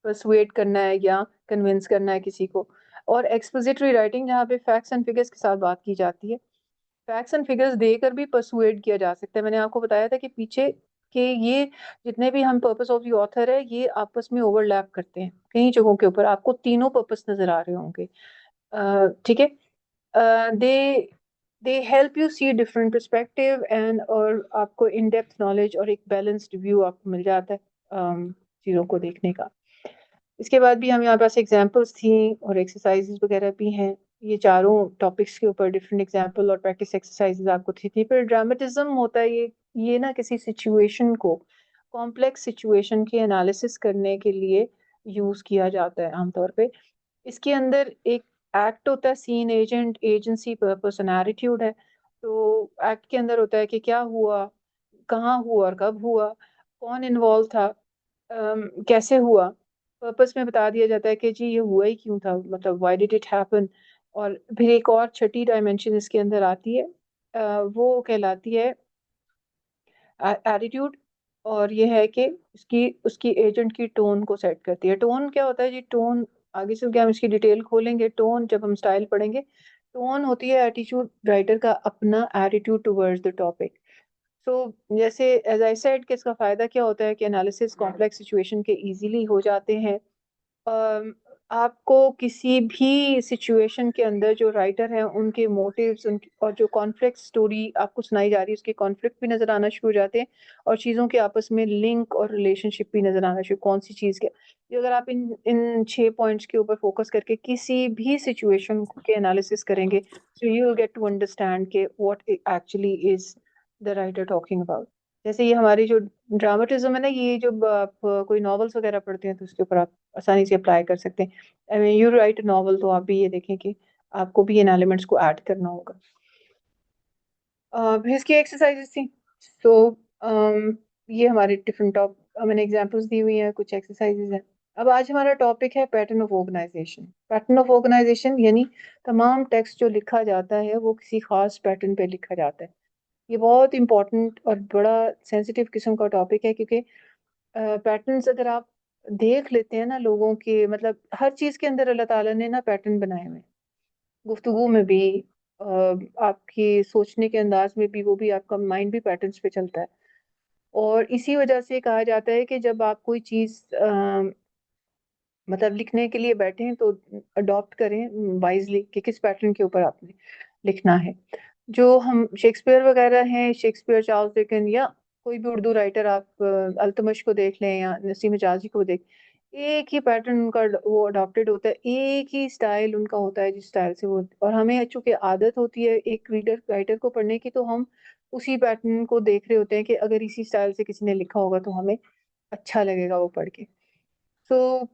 पर्सुएड करना है या कन्विंस करना है किसी को। और एक्सपोजिटरी राइटिंग जहाँ पे फैक्ट्स एंड फिगर्स के साथ बात की जाती है, फैक्ट्स एंड फिगर्स देकर भी परसुएड किया जा सकता है। मैंने आपको बताया था कि पीछे के ये जितने भी हम पर्पस ऑफ द ऑथर है, ये आपस में ओवरलैप करते हैं कई जगहों के ऊपर, आपको तीनों पर्पस नजर आ रहे होंगे। ठीक है। They they help you see different perspective and, और आपको इन डेप्थ नॉलेज और एक बैलेंस्ड व्यू आपको मिल जाता है चीज़ों को देखने का। इसके बाद भी हमारे पास एग्जांपल्स थी और एक्सरसाइजेज वगैरह भी हैं। ये चारों टॉपिक्स के ऊपर डिफरेंट एग्जांपल और प्रैक्टिस एक्सरसाइजेज आपको थी। फिर ड्रामेटिज्म होता है, ये ना किसी सिचुएशन को, कॉम्प्लेक्स सिचुएशन के एनालिसिस करने के लिए यूज किया जाता है आमतौर पे। इसके अंदर एक एक्ट होता है, scene, agent, agency, purpose and attitude है। तो एक्ट के अंदर होता है कि क्या हुआ, कहाँ हुआ और कब हुआ, कौन इन्वॉल्व था, कैसे हुआ। पर्पस में बता दिया जाता है कि जी ये हुआ ही क्यों था, मतलब व्हाई डिड इट हैपन। और फिर एक और छठी डायमेंशन इसके अंदर आती है, वो कहलाती है एटीट्यूड। और ये है कि उसकी उसकी एजेंट की टोन को सेट करती है। टोन क्या होता है जी? टोन आगे चल के हम इसकी डिटेल खोलेंगे। टोन जब हम स्टाइल पढ़ेंगे, टोन होती है एटीट्यूड, राइटर का अपना एटीट्यूड टुवर्ड्स द टॉपिक। सो जैसे एज आई सेड कि इसका फायदा क्या होता है कि एनालिसिस कॉम्प्लेक्स सिचुएशन के इजीली हो जाते हैं। अम, आपको किसी भी सिचुएशन के अंदर जो राइटर हैं उनके मोटिव्स, उनकी और जो कॉन्फ्लिक्ट स्टोरी आपको सुनाई जा रही है उसके कॉन्फ्लिक्ट भी नजर आना शुरू हो जाते हैं, और चीज़ों के आपस में लिंक और रिलेशनशिप भी नजर आना शुरू, कौन सी चीज़ के। ये अगर आप इन इन 6 पॉइंट्स के ऊपर फोकस करके किसी भी सिचुएशन के एनालिसिस करेंगे, so you will get to understand के what actually is the writer talking about. जैसे ये हमारी जो ड्रामेटिज्म है ना, ये जब आप कोई नॉवेल्स वगैरह पढ़ते हैं तो उसके ऊपर आप आसानी से अप्लाई कर सकते हैं। I mean you right novel, तो आप भी ये देखें कि आपको भी इन एलिमेंट्स को ऐड करना होगा। फिर इसकी एक्सरसाइजेस थी। तो ये हमारे डिफरेंट टॉप, मैंने एग्जांपल्स दी हुई हैं, कुछ एक्सरसाइजेस हैं। अब आज हमारा टॉपिक है pattern of organisation. Pattern of organisation यानी तमाम टेक्स्ट जो लिखा जाता है वो किसी खास पैटर्न पे लिखा जाता है। ये बहुत इंपॉर्टेंट और बड़ा सेंसिटिव किस्म का टॉपिक है, क्योंकि पैटर्न्स अगर आप देख लेते हैं ना लोगों के, मतलब हर चीज के अंदर अल्लाह ताला ने ना पैटर्न बनाए हुए हैं। गुफ्तगू में भी, आपके सोचने के अंदाज में भी, वो भी आपका माइंड भी पैटर्न्स पे चलता है। और इसी वजह से कहा जाता है कि जब आप कोई चीज मतलब लिखने के लिए बैठे हैं तो अडॉप्ट करें वाइजली कि किस पैटर्न के ऊपर आपने लिखना है। जो हम शेक्सपियर वगैरह हैं, शेक्सपियर, चार्ल्स डिकन, या कोई भी उर्दू राइटर आप अल्तमश को देख लें या नसीम हिजाजी को देख, एक ही पैटर्न उनका वो अडॉप्टेड होता है, एक ही स्टाइल उनका होता है जिस स्टाइल से वो, और हमें चूंकि आदत होती है एक रीडर राइटर को पढ़ने की, तो हम उसी पैटर्न को देख रहे होते हैं कि अगर इसी स्टाइल से किसी ने लिखा होगा तो हमें अच्छा लगेगा वो पढ़ के। सो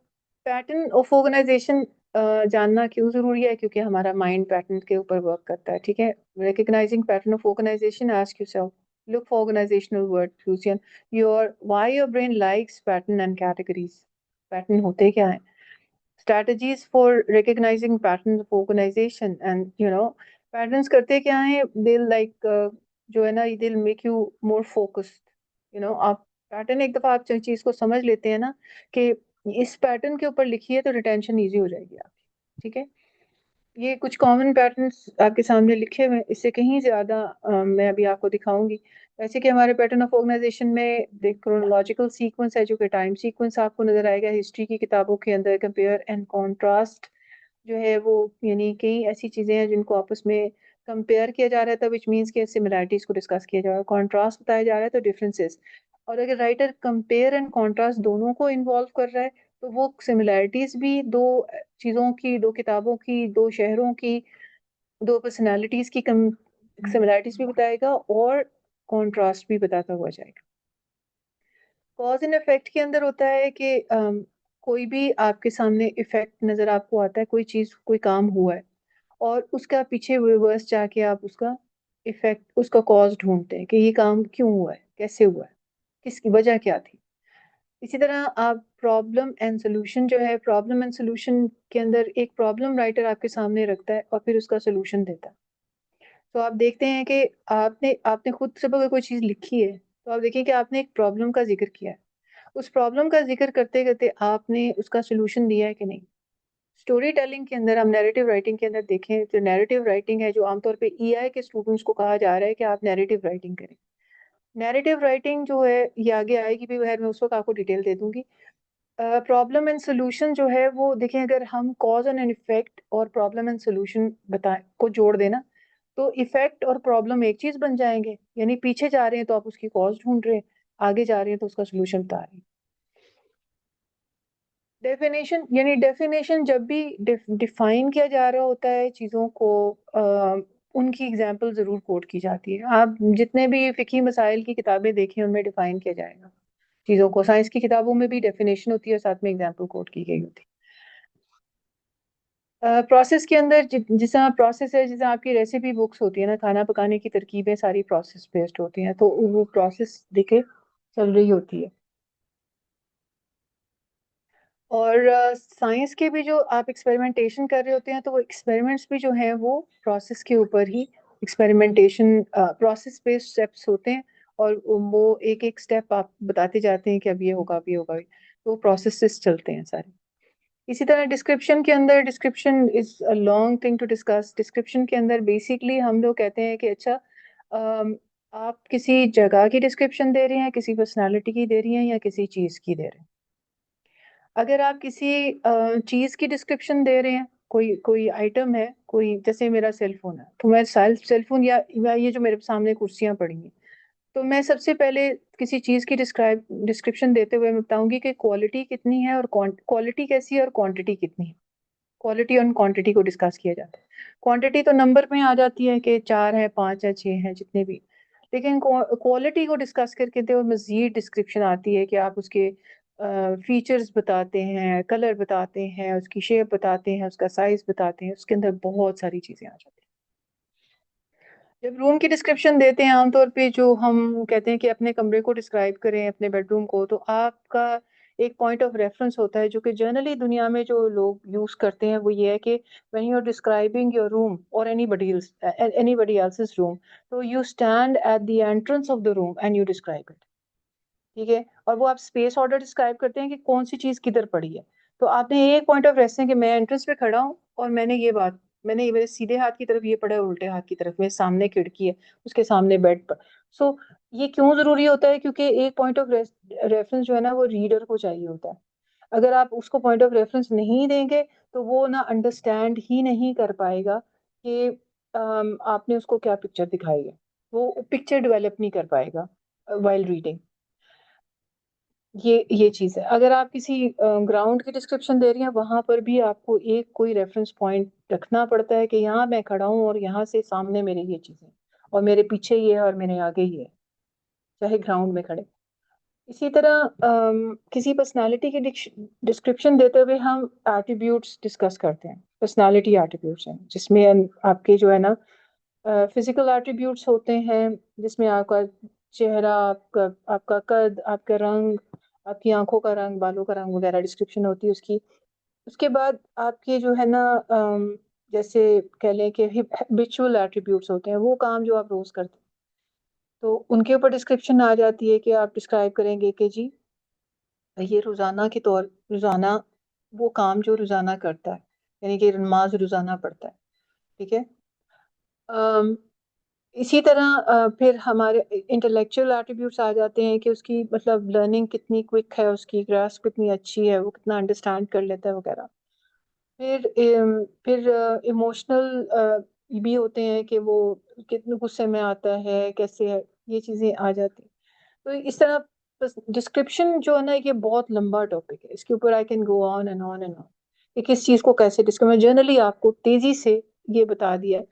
पैटर्न ऑफ ऑर्गेनाइजेशन जानना क्यों जरूरी है? क्योंकि हमारा माइंड पैटर्न के ऊपर वर्क करता है, ठीक है। Recognising pattern of organisation, ask yourself, look for organizational word fusion, why your brain likes pattern and categories। Pattern होते क्या हैं? strategies for recognizing patterns of organization, and patterns करते क्या हैं? they'll like जो है ना, they'll make you more focused। आप पैटर्न एक दफा आप चीज को समझ लेते हैं ना कि इस पैटर्न के ऊपर लिखी है, तो रिटेंशन इजी हो जाएगी आपकी, ठीक है। ये कुछ कॉमन पैटर्न्स आपके सामने लिखे हुए हैं, इससे कहीं ज्यादा मैं अभी आपको दिखाऊंगी। वैसे कि हमारे पैटर्न ऑफ ऑर्गेनाइजेशन में क्रोनोलॉजिकल सीक्वेंस है, जो कि टाइम सीक्वेंस आपको नजर आएगा हिस्ट्री की किताबों के अंदर। कंपेयर एंड कॉन्ट्रास्ट जो है वो, यानी कई ऐसी चीजें हैं जिनको आपस में कंपेयर किया जा रहा था, विच मीन्स के सिमिलैरिटीज को डिस्कस किया जा रहा है, कॉन्ट्रास्ट बताया जा रहा है तो डिफरेंसेस। और अगर राइटर कंपेयर एंड कॉन्ट्रास्ट दोनों को इन्वॉल्व कर रहा है, तो वो सिमिलैरिटीज भी दो चीजों की, दो किताबों की, दो शहरों की, दो पर्सनालिटीज की सिमिलैरिटीज भी बताएगा और कॉन्ट्रास्ट भी बताता हुआ जाएगा। कॉज एंड इफेक्ट के अंदर होता है कि कोई भी आपके सामने इफेक्ट नजर आपको आता है, कोई चीज, कोई काम हुआ है, और उसका पीछे रिवर्स जाके आप उसका इफेक्ट, उसका कॉज ढूंढते हैं कि ये काम क्यों हुआ है, कैसे हुआ है, किसकी वजह क्या थी। इसी तरह आप प्रॉब्लम एंड सोल्यूशन जो है, प्रॉब्लम एंड सोल्यूशन के अंदर एक प्रॉब्लम राइटर आपके सामने रखता है और फिर उसका सोल्यूशन देता है। तो आप देखते हैं कि आपने आपने खुद से अगर कोई चीज़ लिखी है, तो आप देखिए कि आपने एक प्रॉब्लम का ज़िक्र किया है। उस प्रॉब्लम का ज़िक्र करते-करते आपने उसका सॉल्यूशन दिया है कि नहीं? स्टोरी टेलिंग के अंदर हम नैरेटिव राइटिंग के अंदर देखें, जो नैरेटिव राइटिंग है, जो आमतौर पे ईआई के स्टूडेंट्स को कहा जा रहा है कि आप नैरेटिव राइटिंग करें। नैरेटिव राइटिंग जो है, ये आगे आएगी भी, खैर मैं उस वक़्त आपको डिटेल दे दूँगी। प्रॉब्लम एंड सॉल्यूशन जो है वो देखें, अगर हम कॉज़ एंड इफ़ेक्ट और प्रॉब्लम एंड सॉल्यूशन बताएँ को जोड़ दें ना, तो इफ़ेक्ट और प्रॉब्लम एक चीज़ बन जाएँगे। यानी पीछे जा रहे हैं तो आप उसकी कॉज़ ढूँढ रहे हैं, आगे जा रहे हैं तो उसका सॉल्यूशन बता रहे हैं। डेफ़िनेशन यानी डेफ़िनेशन जब भी डिफ़ाइन किया जा रहा होता है चीज़ों को, उनकी एग्ज़ाम्पल ज़रूर कोट की जाती है। आप जितने भी फ़िक़ही मसाइल की किताबें देखें, उनमें डिफ़ाइन किया जाएगा चीज़ों को। साइंस की किताबों में भी डेफ़िनेशन होती है और साथ में एग्ज़ाम्पल कोट की गई होती है। प्रोसेस के अंदर जिस तरह प्रोसेस है, जैसे आपकी रेसिपी बुक्स होती है ना, खाना पकाने की तरकीबें सारी प्रोसेस बेस्ड होती हैं, तो वो प्रोसेस देखिए चल रही होती है। और साइंस के भी जो आप एक्सपेरिमेंटेशन कर रहे होते हैं, तो वो एक्सपेरिमेंट्स भी जो हैं वो प्रोसेस के ऊपर ही एक्सपेरिमेंटेशन प्रोसेस बेस्ड स्टेप्स होते हैं, और वो एक-एक स्टेप आप बताते जाते हैं कि अब ये होगा, अब ये होगा। तो प्रोसेसेस चलते हैं सारे। इसी तरह डिस्क्रिप्शन के अंदर, description is a long thing to discuss. Description के अंदर बेसिकली हम लोग कहते हैं कि अच्छा, आप किसी जगह की डिस्क्रिप्शन दे रहे हैं, किसी पर्सनैलिटी की दे रही हैं, या किसी चीज़ की दे रहे हैं। अगर आप किसी चीज़ की डिस्क्रिप्शन दे रहे हैं, कोई कोई आइटम है, कोई जैसे मेरा सेल फ़ोन है, तो मैं सेल फ़ोन या ये जो मेरे सामने कुर्सियाँ पड़ी हैं, तो मैं सबसे पहले किसी चीज़ की डिस्क्रिप्शन देते हुए मैं बताऊँगी कि क्वालिटी कितनी है और क्वालिटी कैसी है और क्वांटिटी कितनी है। क्वालिटी और क्वांटिटी को डिस्कस किया जाता है। क्वांटिटी तो नंबर में आ जाती है कि 4 है, 5 है, 6 हैं, जितने भी। लेकिन क्वालिटी को डिस्कस करके तो मज़ीद डिस्क्रिप्शन आती है कि आप उसके फीचर्स बताते हैं, कलर बताते हैं, उसकी शेप बताते हैं, उसका साइज़ बताते हैं, उसके अंदर बहुत सारी चीज़ें आ जाती हैं। जब रूम की डिस्क्रिप्शन देते हैं, आमतौर पे जो हम कहते हैं कि अपने कमरे को डिस्क्राइब करें, अपने बेडरूम को, तो आपका एक पॉइंट ऑफ रेफरेंस होता है, जो कि जनरली दुनिया में जो लोग यूज़ करते हैं, वो ये है कि when you are describing your room और एनीबॉडी एल्सेस रूम, तो you stand at the entrance of the room and you describe it. ठीक है? और वो आप स्पेस ऑर्डर डिस्क्राइब करते हैं कि कौन-सी चीज़ किधर पड़ी है। तो आपने एक पॉइंट ऑफ रेस्ट है कि मैं एंट्रेंस पे खड़ा हूँ और मैंने ये मेरे सीधे हाथ की तरफ ये पड़ा है, उल्टे हाथ की तरफ मेरे सामने खिड़की है, उसके सामने बेड पर। सो ये क्यों ज़रूरी होता है? क्योंकि एक पॉइंट ऑफ रेफरेंस जो है ना, वो रीडर को चाहिए होता है। अगर आप उसको पॉइंट ऑफ रेफरेंस नहीं देंगे, तो वो ना अंडरस्टैंड ही नहीं कर पाएगा कि आपने उसको क्या पिक्चर दिखाई है। वो पिक्चर डेवलप नहीं कर पाएगा व्हाइल रीडिंग। ये चीज़ है। अगर आप किसी ग्राउंड की डिस्क्रिप्शन दे रही हैं, वहाँ पर भी आपको एक कोई रेफ़रेंस पॉइंट रखना पड़ता है कि यहाँ मैं खड़ा हूँ और यहाँ से सामने मेरे ये चीज़ें हैं, और मेरे पीछे ये है और मेरे आगे ये है, चाहे ग्राउंड में खड़े। इसी तरह किसी पर्सनैलिटी की डिस्क्रिप्शन देते हुए हम एट्रिब्यूट्स डिस्कस करते हैं। पर्सनैलिटी एट्रिब्यूट्स हैं, जिसमें आपके जो है ना फिज़िकल एट्रिब्यूट्स होते हैं, जिसमें आपका चेहरा, आपका आपका कद, आपका रंग, आपकी आँखों का रंग, बालों का रंग वगैरह डिस्क्रिप्शन होती है उसकी। उसके बाद आपके जो है ना जैसे कह लें कि हैबिचुअल एट्रिब्यूट्स होते हैं, वो काम जो आप रोज़ करते हैं, तो उनके ऊपर डिस्क्रिप्शन आ जाती है कि आप डिस्क्राइब करेंगे कि जी, ये रोज़ाना वो काम जो रोज़ाना करता है, यानी कि नमाज़ रोज़ाना पढ़ता है, ठीक है? अम इसी तरह फिर हमारे इंटेलेक्चुअल एट्रीब्यूट्स आ जाते हैं कि उसकी मतलब लर्निंग कितनी क्विक है, उसकी ग्रास्प कितनी अच्छी है, वो कितना अंडरस्टैंड कर लेता है वगैरह। फिर इमोशनल भी होते हैं कि वो कितने गुस्से में आता है, कैसे है, ये चीज़ें आ जाती हैं। तो इस तरह बस डिस्क्रिप्शन जो है ना, ये बहुत लंबा टॉपिक है। इसके ऊपर I can go on and on and on, कि किस चीज़ को कैसे डिस्क्राइब, जनरली आपको तेज़ी से ये बता दिया है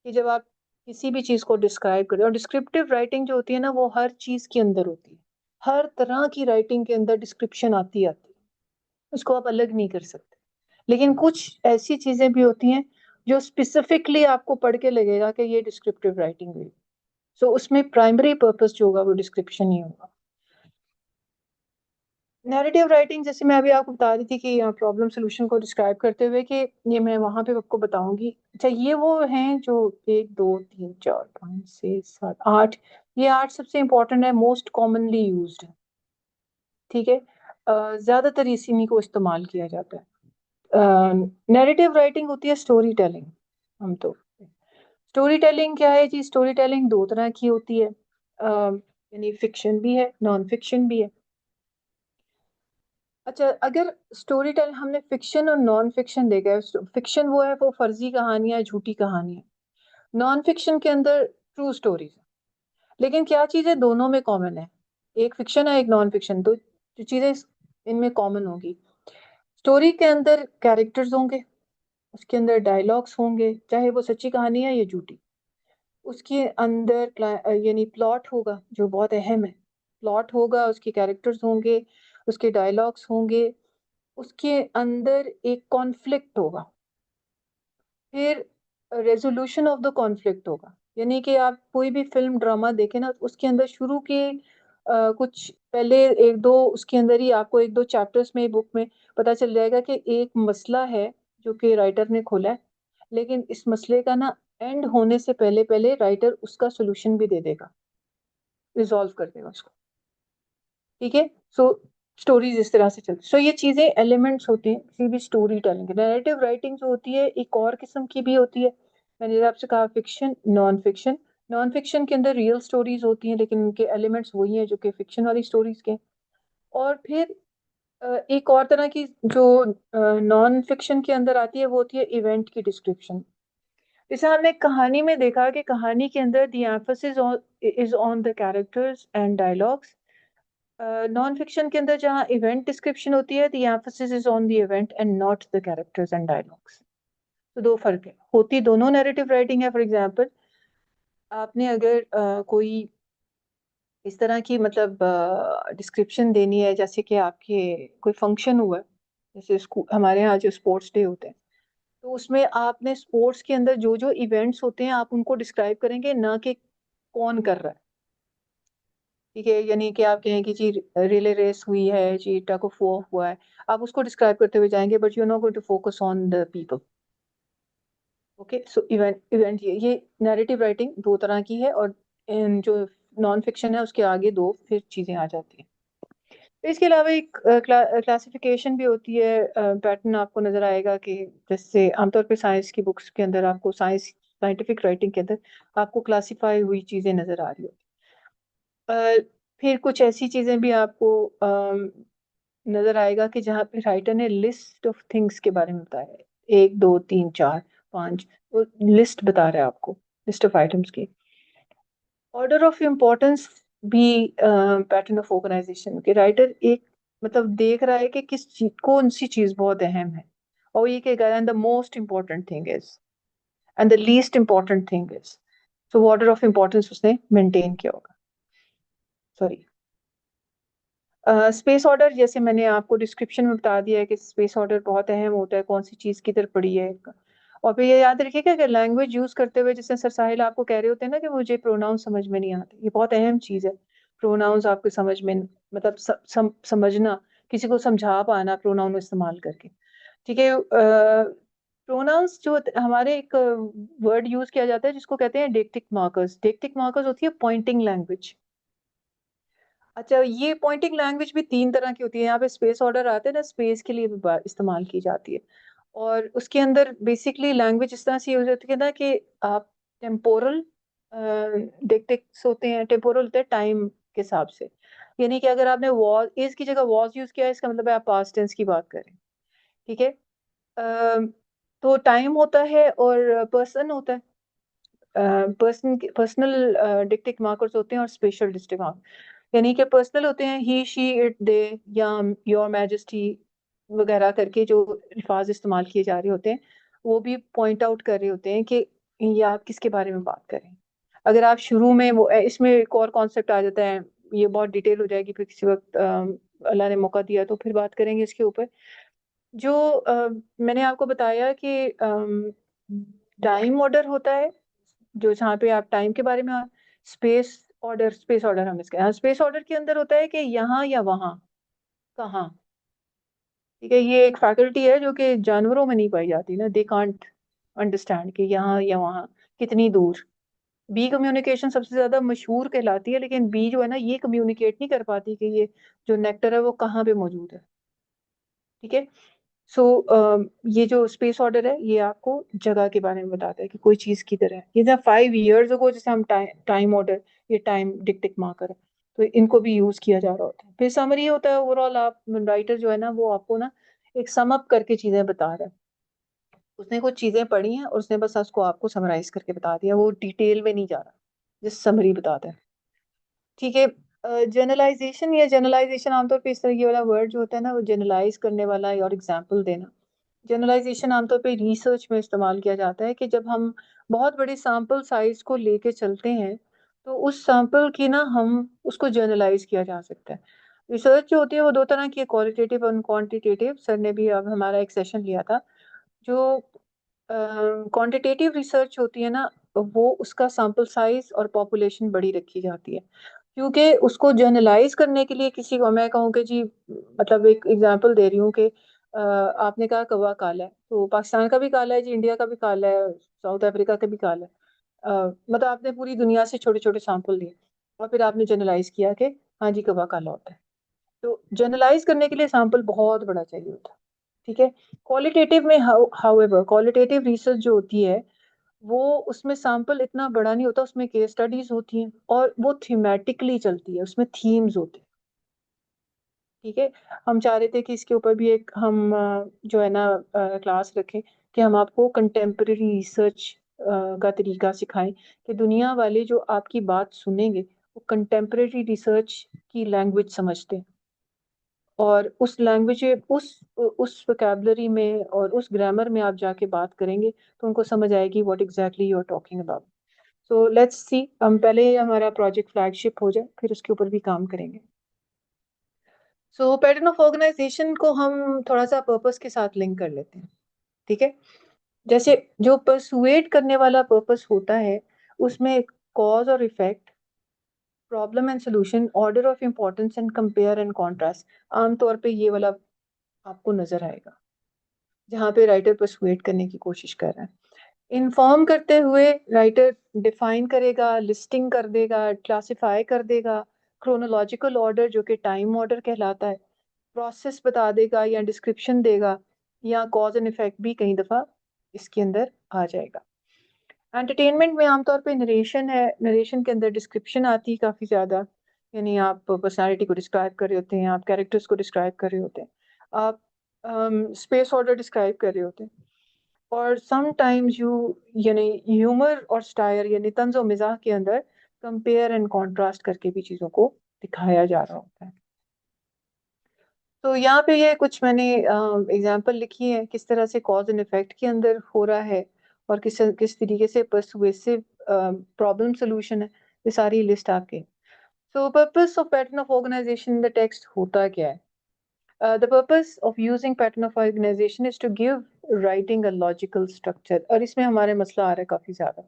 कि जब आप किसी भी चीज़ को डिस्क्राइब करें, और डिस्क्रिप्टिव राइटिंग जो होती है ना, वो हर चीज़ के अंदर होती है। हर तरह की राइटिंग के अंदर डिस्क्रिप्शन आती है। उसको आप अलग नहीं कर सकते। लेकिन कुछ ऐसी चीज़ें भी होती हैं जो स्पेसिफिकली आपको पढ़ के लगेगा कि ये डिस्क्रिप्टिव राइटिंग हुई। सो उसमें प्राइमरी पर्पस जो होगा वो डिस्क्रिप्शन ही होगा। नैरेटिव राइटिंग, जैसे मैं अभी आपको बता रही थी कि प्रॉब्लम सोल्यूशन को डिस्क्राइब करते हुए कि ये मैं वहां पे आपको बताऊंगी। अच्छा, ये वो हैं जो 1 2 3 4 5 6 7 8, ये 8 सबसे इंपॉर्टेंट है, मोस्ट कॉमनली यूज्ड है। ठीक है, ज्यादातर इसी को इस्तेमाल किया जाता है। नैरेटिव राइटिंग होती है स्टोरी टेलिंग। हम तो स्टोरी टेलिंग क्या है जी? स्टोरी टेलिंग दो तरह की होती है, यानी फिक्शन भी है, नॉन फिक्शन भी है। अच्छा, अगर स्टोरी टेल हमने फिक्शन और नॉन फिक्शन देखा है, फिक्शन वो है, वो फर्जी कहानियां, झूठी कहानियां। नॉन फिक्शन के अंदर ट्रू स्टोरीज। लेकिन क्या चीजें दोनों में कॉमन है? एक फिक्शन है, एक नॉन फिक्शन, दो जो चीजें इनमें कॉमन होगी। स्टोरी के अंदर कैरेक्टर्स होंगे, उसके अंदर डायलॉग्स होंगे, चाहे वो सच्ची कहानी है या झूठी। उसके अंदर यानी प्लॉट होगा, जो बहुत अहम है। प्लॉट होगा, उसके कैरेक्टर्स होंगे, उसके डायलॉग्स होंगे, उसके अंदर एक कॉन्फ्लिक्ट होगा, फिर रेजोल्यूशन ऑफ द कॉन्फ्लिक्ट होगा। यानी कि आप कोई भी फिल्म ड्रामा देखें ना, उसके अंदर शुरू के कुछ पहले एक दो, उसके अंदर ही आपको एक दो चैप्टर्स में, बुक में पता चल जाएगा कि एक मसला है जो कि राइटर ने खोला है। लेकिन इस मसले का ना एंड होने से पहले पहले राइटर उसका सोल्यूशन भी दे देगा, रिजॉल्व कर देगा उसको। ठीक है, सो स्टोरीज इस तरह से चलती। सो ये चीजें एलिमेंट्स होते हैं किसी भी स्टोरी टेलिंग के। नैरेटिव राइटिंग जो होती है एक और किस्म की भी होती है। मैंने जैसे आपसे कहा fiction, non fiction. Non fiction के अंदर रियल स्टोरीज होती हैं, लेकिन उनके एलिमेंट्स वही हैं जो कि फिक्शन वाली स्टोरीज के हैं। और फिर एक और तरह की जो नॉन फिक्शन के अंदर आती है, वो होती है इवेंट की डिस्क्रिप्शन। जैसे हमने कहानी में देखा कि कहानी के अंदर the emphasis is on the characters and dialogues. Non fiction के अंदर जहाँ इवेंट डिस्क्रिप्शन होती है, the emphasis is on the event and not the characters and dialogues. तो दो फर्क है, होती दोनों नैरेटिव राइटिंग है। फॉर एग्जांपल, आपने अगर कोई इस तरह की मतलब डिस्क्रिप्शन देनी है, जैसे कि आपके कोई फंक्शन हुआ है, जैसे स्कूल हमारे यहाँ जो स्पोर्ट्स डे होते हैं, तो उसमें आपने स्पोर्ट्स के अंदर जो जो इवेंट्स होते हैं आप उनको डिस्क्राइब करेंगे, ना कि कौन कर रहा है। ठीक है, यानी कि आप कहें कि जी रिले रेस हुई है जी, टग ऑफ वॉर हुआ है, आप उसको डिस्क्राइब करते हुए जाएंगे, but you are not going to focus on the people. Okay, so event event ये नैरेटिव राइटिंग दो तरह की है, और जो नॉन फिक्शन है उसके आगे दो फिर चीजें आ जाती हैं। तो इसके अलावा एक क्लासिफिकेशन भी होती है, पैटर्न आपको नजर आएगा कि जैसे आमतौर पे साइंस की बुक्स के अंदर आपको साइंटिफिक राइटिंग के अंदर आपको क्लासिफाई हुई चीजें नजर आ रही होती हैं। फिर कुछ ऐसी चीजें भी आपको नजर आएगा कि जहाँ पे राइटर ने लिस्ट ऑफ थिंग्स के बारे में बताया है, 1 2 3 4 5, वो लिस्ट बता रहा है आपको, लिस्ट ऑफ आइटम्स की। ऑर्डर ऑफ इम्पोर्टेंस भी पैटर्न ऑफ ऑर्गेनाइजेशन के राइटर एक मतलब देख रहा है कि किस चीज, कौन सी चीज बहुत अहम है, और ये कहेगा and the most important thing is, and the least important thing is. तो ऑर्डर ऑफ इम्पोर्टेंस उसने मेंटेन किया होगा। सॉरी, स्पेस ऑर्डर, जैसे मैंने आपको डिस्क्रिप्शन में बता दिया है कि स्पेस ऑर्डर बहुत अहम होता है, कौन सी चीज किधर पड़ी है। और फिर ये याद रखिएगा कि लैंग्वेज यूज करते हुए, जैसे सर साहिल आपको कह रहे होते हैं ना कि मुझे प्रोनाउन समझ में नहीं आते, ये बहुत अहम चीज है। प्रोनाउंस आपको समझ में मतलब समझना, किसी को समझा पाना प्रोनाउन इस्तेमाल करके। ठीक है, प्रोनाउंस जो हमारे एक वर्ड यूज किया जाता है जिसको कहते हैं डेक्टिक मार्कर्स। डेक्टिक मार्कर्स होती है पॉइंटिंग लैंग्वेज। अच्छा, ये पॉइंटिंग लैंग्वेज भी 3 तरह की होती है। यहाँ पे स्पेस ऑर्डर आते हैं ना, स्पेस के लिए भी इस्तेमाल की जाती है। और उसके अंदर बेसिकली लैंग्वेज इस तरह से यूज होती है ना कि आप टेम्पोरल डिक्टिक्स होते हैं, टेम्पोरल होते हैं टाइम के हिसाब से। यानी कि अगर आपने वॉज इज की जगह वॉज यूज किया है, इसका मतलब है आप पास्ट टेंस की बात करें। ठीक है, तो टाइम होता है और पर्सन होता है। पर्सनल डिक्टिक मार्कर्स होते हैं और स्पेशल डिक्टिक मार्कर, यानी कि पर्सनल होते हैं ही शी इट दे या योर मैजेस्टी वगैरह करके जो अल्फाज इस्तेमाल किए जा रहे होते हैं, वो भी पॉइंट आउट कर रहे होते हैं कि ये आप किसके बारे में बात करें। अगर आप शुरू में वो इसमें एक और कॉन्सेप्ट आ जाता है, ये बहुत डिटेल हो जाएगी, फिर किसी वक्त अल्लाह ने मौका दिया तो फिर बात करेंगे इसके ऊपर। जो मैंने आपको बताया कि टाइम ऑर्डर होता है, जो जहाँ पे आप टाइम के बारे में, स्पेस ऑर्डर, स्पेस ऑर्डर हम इसके, हाँ स्पेस ऑर्डर के अंदर होता है कि यहाँ या वहाँ। कहाँ। ठीक है, ये एक फैकल्टी है जो कि जानवरों में नहीं पाई जाती ना, दे कांट अंडरस्टैंड कि यहाँ या वहाँ कितनी दूर। बी कम्युनिकेशन सबसे ज्यादा मशहूर कहलाती है, लेकिन बी जो है ना ये कम्युनिकेट नहीं कर पाती कि ये जो नेक्टर है वो कहाँ पे मौजूद है। ठीक है। सो ये जो स्पेस ऑर्डर है ये आपको जगह के बारे में बताता है कि कोई चीज किधर है। ये ना 5 years ago जैसे हम टाइम ऑर्डर, ये टाइम टिक टिक मार्कर है, तो इनको भी यूज किया जा रहा होता है। फिर समरी होता है ओवरऑल, आप राइटर जो है ना वो आपको ना एक सम अप करके चीजें बता रहा है। उसने कुछ चीजें पढ़ी हैं और उसने बस उसको आपको समराइज करके बता दिया, वो डिटेल में नहीं जा रहा, जिस समरी बताता है। ठीक है। जनरलाइजेशन या जनरलाइजेशन आमतौर पे इस तरह ये वाला वर्ड जो होता है ना वो जनरलाइज करने वाला है और एग्जाम्पल देना। जनरलाइजेशन आमतौर पे रिसर्च में इस्तेमाल किया जाता है कि जब हम बहुत बड़ी सैंपल साइज को लेके चलते हैं तो उस सैंपल की ना हम उसको जनरलाइज किया जा सकता है। रिसर्च जो होती है वो दो तरह की है, क्वालिटेटिव और क्वांटिटेटिव। सर ने भी अब हमारा एक सेशन लिया था। जो क्वांटिटेटिव रिसर्च होती है ना वो उसका सैंपल साइज और पॉपुलेशन बड़ी रखी जाती है, क्योंकि उसको जनरलाइज करने के लिए किसी को मैं कहूँ कि जी, मतलब एक एग्जांपल दे रही हूँ कि आपने कहा कौवा काला है, तो पाकिस्तान का भी काला है जी, इंडिया का भी काला है, साउथ अफ्रीका का भी काला है। मतलब आपने पूरी दुनिया से छोटे छोटे सैंपल लिए और फिर आपने जनरलाइज किया कि हाँ जी कौवा काला होता है। तो जनरलाइज करने के लिए सैंपल बहुत बड़ा चाहिए होता है। ठीक है। क्वालिटेटिव में हाउएवर क्वालिटेटिव रिसर्च जो होती है वो उसमें सैंपल इतना बड़ा नहीं होता, उसमें केस स्टडीज होती हैं और वो थीमेटिकली चलती है, उसमें थीम्स होते हैं। ठीक है। हम चाह रहे थे कि इसके ऊपर भी एक हम जो है ना क्लास रखें कि हम आपको कंटेम्प्रेरी रिसर्च का तरीका सिखाएं कि दुनिया वाले जो आपकी बात सुनेंगे वो कंटेम्प्रेरी रिसर्च की लैंग्वेज समझते हैं और उस लैंग्वेज उस वोकैबुलरी में और उस ग्रामर में आप जाके बात करेंगे तो उनको समझ आएगी what exactly you are talking about. So let's see, हम पहले हमारा प्रोजेक्ट फ्लैगशिप हो जाए फिर उसके ऊपर भी काम करेंगे। सो पैटर्न ऑफ ऑर्गेनाइजेशन को हम थोड़ा सा पर्पस के साथ लिंक कर लेते हैं। ठीक है। जैसे जो परसुएट करने वाला पर्पस होता है उसमें कॉज और effect, problem and solution, order of importance and compare and contrast, आमतौर पे ये वाला आपको नजर आएगा जहाँ पे राइटर परसुएट करने की कोशिश कर रहा है। इन्फॉर्म करते हुए राइटर डिफाइन करेगा, लिस्टिंग कर देगा, क्लासिफाई कर देगा, क्रोनोलॉजिकल ऑर्डर जो कि टाइम ऑर्डर कहलाता है, प्रोसेस बता देगा या डिस्क्रिप्शन देगा, या कॉज एंड इफेक्ट भी कई दफा इसके अंदर आ जाएगा। एंटरटेनमेंट में आमतौर पे नरेशन है, नरेशन के अंदर डिस्क्रिप्शन आती है काफी ज्यादा, यानी आप पर्सनालिटी को डिस्क्राइब कर रहे होते हैं, आप कैरेक्टर्स को डिस्क्राइब कर रहे होते हैं, आप स्पेस ऑर्डर डिस्क्राइब कर रहे होते हैं, और समटाइम्स यू यानी ह्यूमर और स्टायर यानी तंज और मिजाह के अंदर कंपेयर एंड कंट्रास्ट करके भी चीजों को दिखाया जा रहा होता है। तो यहाँ पे ये कुछ मैंने एग्जांपल लिखी है किस तरह से कॉज एंड इफेक्ट के अंदर हो रहा है और किस किस तरीके से परसुएसिव प्रॉब्लम सोल्यूशन है, ये सारी लिस्ट आपके। So purpose of pattern of organisation in the text होता क्या है? The purpose of using pattern of organization is to give writing a logical structure। और इसमें हमारे मसला आ रहा है काफी ज्यादा।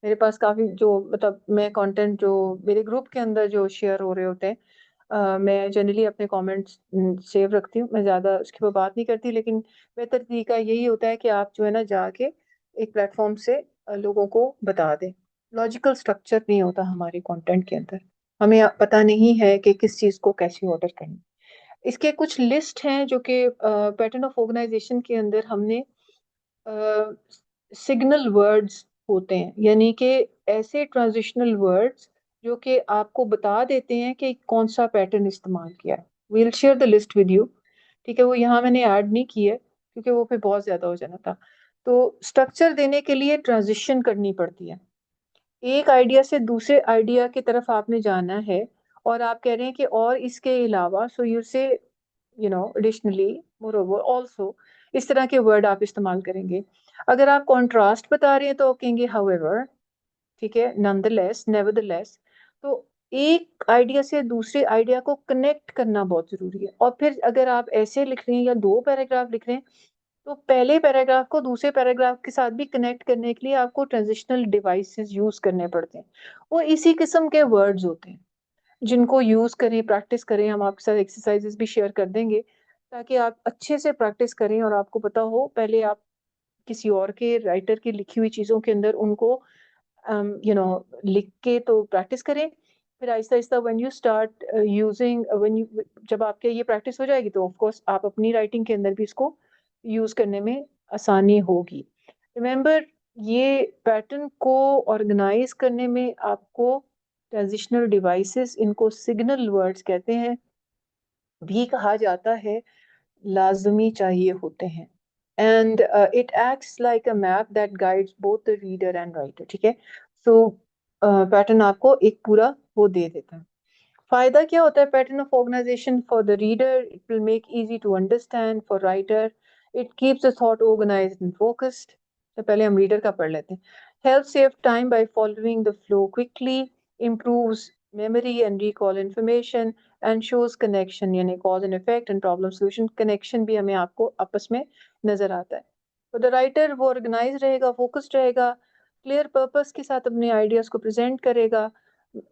मेरे पास काफी जो मतलब मैं कंटेंट जो मेरे ग्रुप के अंदर जो शेयर हो रहे होते हैं, मैं जनरली अपने कमेंट्स सेव रखती हूँ, मैं ज्यादा उसके ऊपर बात नहीं करती, लेकिन बेहतर तरीका यही होता है कि आप जो है ना जाके एक प्लेटफॉर्म से लोगों को बता दें। लॉजिकल स्ट्रक्चर नहीं होता हमारे कंटेंट के अंदर, हमें पता नहीं है कि किस चीज को कैसे ऑर्डर करना। इसके कुछ लिस्ट हैं जो कि पैटर्न ऑफ ऑर्गेनाइजेशन के अंदर हमने सिग्नल वर्ड्स होते हैं, यानी कि ऐसे ट्रांजिशनल वर्ड्स जो कि आपको बता देते हैं कि कौन सा पैटर्न इस्तेमाल किया है। We'll share the list with you. ठीक है, वो यहाँ मैंने ऐड नहीं की है क्योंकि वो फिर बहुत ज्यादा हो जाना था। तो स्ट्रक्चर देने के लिए ट्रांजिशन करनी पड़ती है, एक आइडिया से दूसरे आइडिया की तरफ आपने जाना है और आप कह रहे हैं कि और इसके अलावा, सो यू से एडिशनली, मोरोवर, ऑल्सो, इस तरह के वर्ड आप इस्तेमाल करेंगे। अगर आप कॉन्ट्रास्ट बता रहे हैं तो कहेंगे हाउएवर। ठीक है, नॉनदलेस, नेवरदलेस। तो एक आइडिया से दूसरे आइडिया को कनेक्ट करना बहुत जरूरी है। और फिर अगर आप ऐसे लिख रहे हैं या दो पैराग्राफ लिख रहे हैं तो पहले पैराग्राफ को दूसरे पैराग्राफ के साथ भी कनेक्ट करने के लिए आपको ट्रांजिशनल डिवाइसेस यूज करने पड़ते हैं। वो इसी किस्म के वर्ड्स होते हैं। जिनको यूज़ करें, प्रैक्टिस करें। हम आपके साथ एक्सरसाइजेस भी शेयर कर देंगे ताकि आप अच्छे से प्रैक्टिस करें और आपको पता हो। पहले आप किसी और के राइटर की लिखी हुई चीज़ों के अंदर उनको लिख के तो प्रैक्टिस करें। फिर आहिस्ता-आहिस्ता when you start using when you जब आपके ये प्रैक्टिस हो जाएगी तो ऑफ कोर्स आप अपनी राइटिंग के अंदर भी इसको यूज़ करने में आसानी होगी। रिमेंबर, ये पैटर्न को ऑर्गेनाइज करने में आपको ट्रांजिशनल डिवाइसेस, इनको सिग्नल वर्ड्स कहते हैं, भी कहा जाता है, लाजमी चाहिए होते हैं। And it acts like a map that guides both the reader and writer. ठीक है, सो पैटर्न आपको एक पूरा वो दे देता है। फायदा क्या होता है pattern of organization? For the reader it will make easy to understand, for writer it keeps the thought organized and focused. तो पहले हम रीडर का पढ़ लेते हैं। Help save time by following the flow quickly, improves memory and recall information and shows connection, यानी cause and effect and problem solution connection भी हमें आपको आपस में नजर आता है। तो द राइटर वो ऑर्गेनाइज रहेगा, फोकस्ड रहेगा, क्लियर पर्पस के साथ अपने आइडियाज को प्रेजेंट करेगा,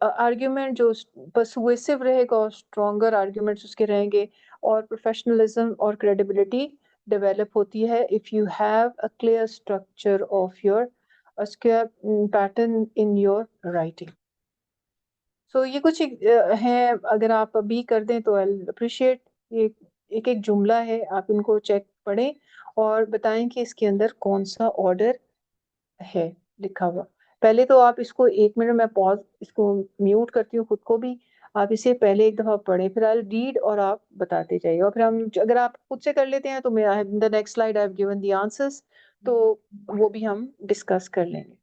आर्ग्यूमेंट जो परसुएसिव रहेगा और स्ट्रॉन्गर आर्ग्यूमेंट्स उसके रहेंगे, और प्रोफेशनलिज्म और क्रेडिबिलिटी डेवलप होती है if you have a clear structure of your pattern in your writing. So ये कुछ हैं, अगर आप अभी कर दें तो आई अप्रिशिएट। ये एक एक जुमला है, आप इनको चेक पढ़ें और बताएं कि इसके अंदर कौन सा ऑर्डर है लिखा हुआ। पहले तो आप इसको 1 मिनट में पॉज, इसको म्यूट करती हूँ खुद को भी, आप इसे पहले एक दफा पढ़ें, फिर आई रीड और आप बताते जाइए। और फिर हम, अगर आप खुद से कर लेते हैं तो मैं the next slide I have given the answers, तो वो भी हम डिस्कस कर लेंगे।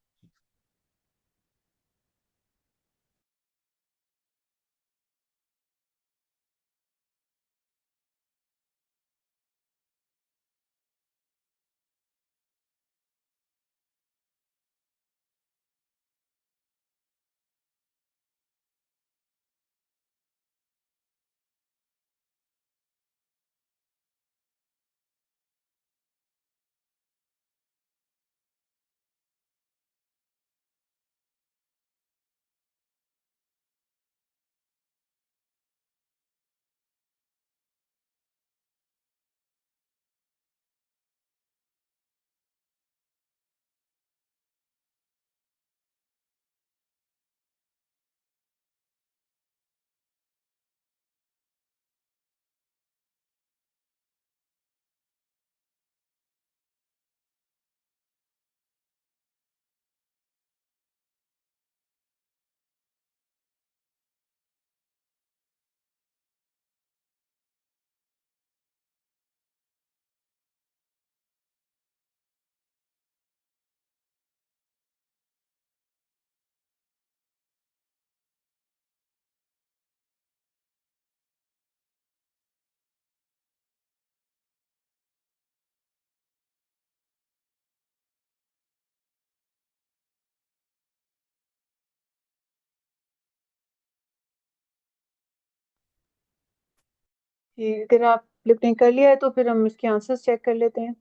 अगर आप लोग ने कर लिया है तो फिर हम इसके आंसर्स चेक कर लेते हैं।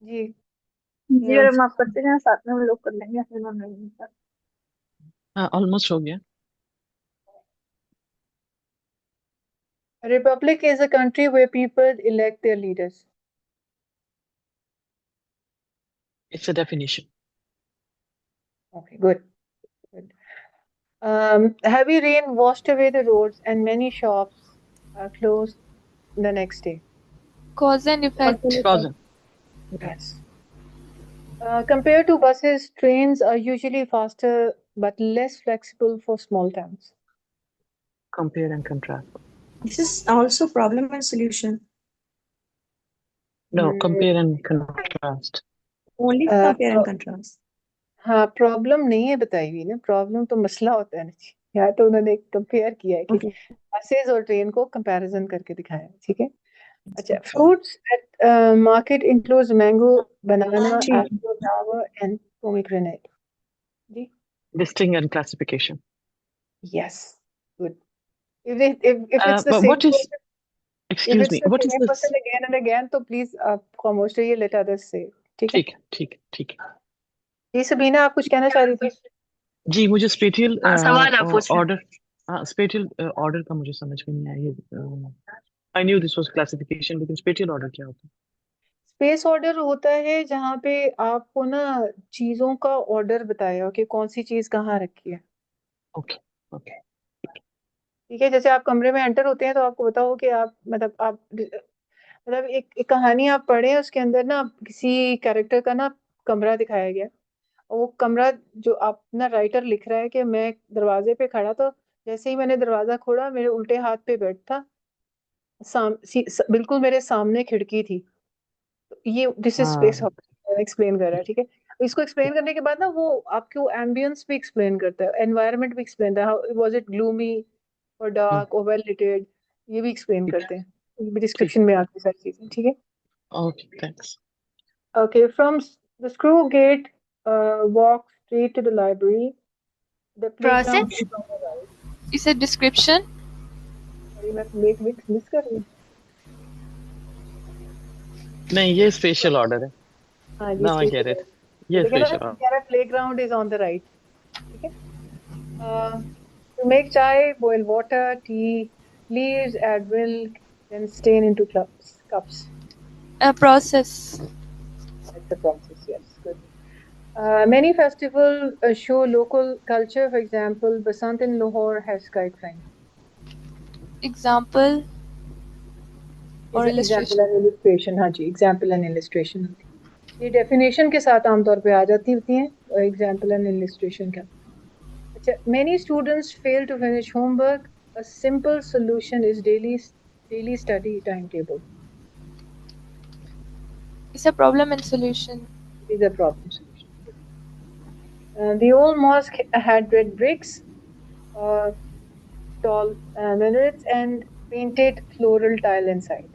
जी, जी, और हम आप करते हैं साथ में हम लोग कर लेंगे फिर हम लोग। हाँ ऑलमोस्ट हो गया। A republic is a country where people elect their leaders. It's a definition. Okay, good. Good. Heavy rain washed away the roads and many shops are closed the next day. Cause and effect. Cause. Yes. Compared to buses, trains are usually faster but less flexible for small towns. Compare and contrast. This is also problem and solution. No, compare and contrast. Only compare and contrast. हाँ, problem नहीं है बताई हुई ना, problem तो मसला होता है ना जी। यहाँ तो उन्होंने कंपेयर किया है कि Okay. बसेस और ट्रेन को कंपैरिजन करके दिखाया है। ठीक है, अच्छा। Fruits at market includes mango, banana, जी। Apple, flower and pomegranate. जी, Listing and classification. Yes, good. If it's the But same what is, person, if excuse it's me, the what is same this? person again and again, तो please आप खामोश रहिए, let others say. ठीक है? ठीक है। जी सबीना, आप कुछ कहना चाह रही थी? जी, मुझे स्पेटियल सवाल आप पूछ रहे हैं। ऑर्डर, स्पेटियल ऑर्डर का मुझे समझ में नहीं आया ये। I knew this was classification, लेकिन स्पेटियल ऑर्डर क्या होता है? स्पेस ऑर्डर होता है जहाँ पे आपको ना चीजों का ऑर्डर बताया हो कि कौन सी चीज कहाँ रखी है। Okay okay. ठीक है, जैसे आप कमरे में एंटर होते हैं तो आपको बताओ कि आप मतलब एक कहानी आप पढ़े, उसके अंदर ना किसी कैरेक्टर का ना कमरा दिखाया गया, और वो कमरा जो आप ना राइटर लिख रहा है कि मैं दरवाजे पे खड़ा, तो जैसे ही मैंने दरवाजा खोला मेरे उल्टे हाथ पे बेड था, बिल्कुल मेरे सामने खिड़की थी। ये दिस इज स्पेस हाँ एक्सप्लेन कर रहा है। ठीक है, इसको एक्सप्लेन करने के बाद ना वो आपको एम्बियंस भी एक्सप्लेन करता है, एनवायरनमेंट भी एक्सप्लेन करता है, वाज इट ग्लूमी और डार्क और वेल लिटेड, ये भी एक्सप्लेन ठीक करते हैं, ये भी ठीक। डिस्क्रिप्शन में आती है सारी चीजें। ठीक है, okay thanks. okay, from the screw gate, walk straight to the library. The playground Process is on the right. is a description. Sorry, मैं मिस कर रही हूँ। नहीं, ये स्पेशल ऑर्डर है। हाँ, ये now I special get it. है, ये लेकिन ना स्पेशल ऑर्डर। कह रहा है playground is on the right. ठीक है, to make chai, boil water, tea, leaves, add milk, then strain into cups. A process. That's the process. Yes, good. Many festivals show local culture. For example, Basant in Lahore has kite flying. Example or Is example illustration. and illustration. हाँ जी, example and illustration होती है। ये definition के साथ आमतौर पे आ जाती होती हैं, example and illustration का। अच्छा, many students fail to finish homework. A simple solution is daily study timetable. It's a problem and solution. Is a problem solution. The old mosque had red bricks, tall minarets, and painted floral tile inside.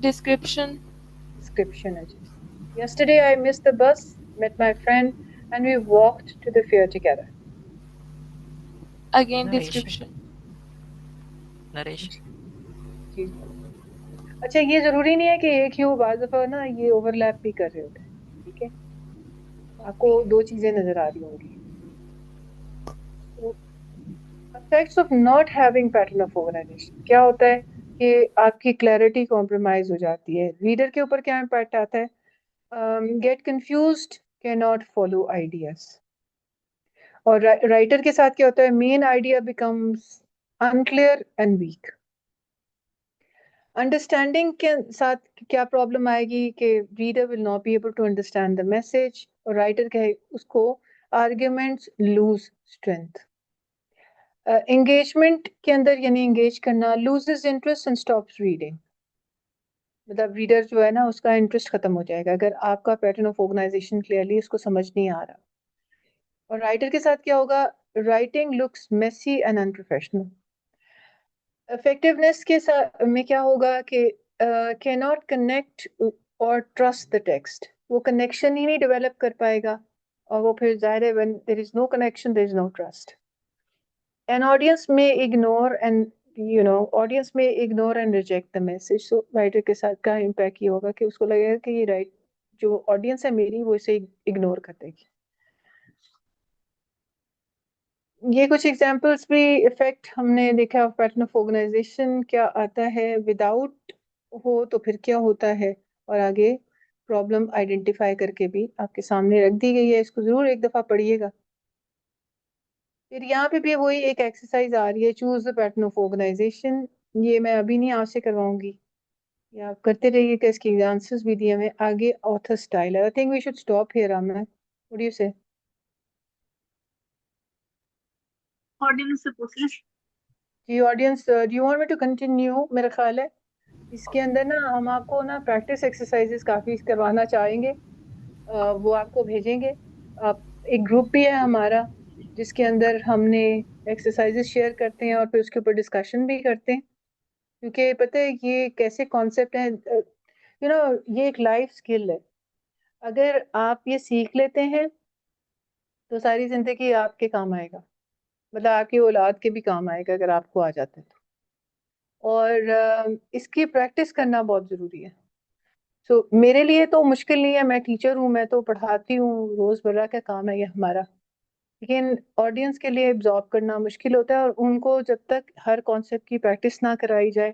Description. Description है जी। Yesterday I missed the bus, met my friend, and we walked to the fair together. Again Narration. description. Narration. जी, अच्छा, ये जरूरी नहीं है कि एक ही हो, बाज़ दफा ना ये ओवरलैप भी कर रहे होते हैं। ठीक है, आपको दो चीजें नजर आ रही होंगी। Effects of not having pattern of organization क्या होता है कि आपकी क्लैरिटी कॉम्प्रोमाइज हो जाती है। रीडर के ऊपर क्या इम्पैक्ट आता है? Get confused, can not follow ideas. और राइटर के साथ क्या होता है? Main idea becomes unclear and weak. Understanding के साथ क्या प्रॉब्लम आएगी कि reader will not be able to understand the message, और राइटर कहे उसको आर्ग्यूमेंट्स लूज स्ट्रेंथ। एंगेजमेंट के अंदर यानी एंगेज करना, loses interest and stops reading, मतलब रीडर जो है ना उसका इंटरेस्ट खत्म हो जाएगा अगर आपका पैटर्न ऑफ ऑर्गेनाइजेशन क्लियरली उसको समझ नहीं आ रहा। और राइटर के साथ क्या होगा? Writing looks messy and unprofessional. Effectiveness के साथ में क्या होगा कि कैन नॉट कनेक्ट और ट्रस्ट द टेक्स्ट, वो कनेक्शन ही नहीं डेवलप कर पाएगा, और वो फिर जाहिर है when there is no connection there is no trust. An audience may ignore and reject the message. So writer के साथ का impact ये होगा कि उसको लगेगा कि ये जो audience है मेरी वो इसे इग्नोर कर देगी। ये कुछ एग्जांपल्स भी इफेक्ट हमने देखा पैटर्न ऑफ ऑर्गेनाइजेशन क्या आता है, विदाउट हो तो फिर क्या होता है, और आगे प्रॉब्लम आइडेंटिफाई करके भी आपके सामने रख दी गई है, इसको जरूर एक दफा पढ़िएगा। फिर यहाँ पे भी वही एक एक्सरसाइज आ रही है, choose the pattern of organization. ये मैं अभी नहीं आपसे करवाऊंगी, ये आप करते रहिएगा, इसके आंसर्स भी दिए हुए आगे। Author style, I think we should stop here. Amna, what do you say? Audience से पूछ लें। जी audience, do you want me to continue? मेरा ख्याल है इसके अंदर ना हम आपको ना प्रैक्टिस एक्सरसाइजेस काफी करवाना चाहेंगे, वो आपको भेजेंगे। आप, एक ग्रुप भी है हमारा जिसके अंदर हमने एक्सरसाइजेस शेयर करते हैं और फिर उसके ऊपर डिस्कशन भी करते हैं, क्योंकि पता है ये कैसे कॉन्सेप्ट है, ये एक लाइफ स्किल है। अगर आप ये सीख लेते हैं तो सारी जिंदगी आपके काम आएगा। मतलब आपकी औलाद के भी काम आएगा अगर आपको आ जाता है तो। और इसकी प्रैक्टिस करना बहुत ज़रूरी है। सो मेरे लिए तो मुश्किल नहीं है, मैं टीचर हूँ, मैं तो पढ़ाती हूँ, रोज़मर्रा का काम है ये हमारा। लेकिन ऑडियंस के लिए एब्जॉर्ब करना मुश्किल होता है, और उनको जब तक हर कॉन्सेप्ट की प्रैक्टिस ना कराई जाए,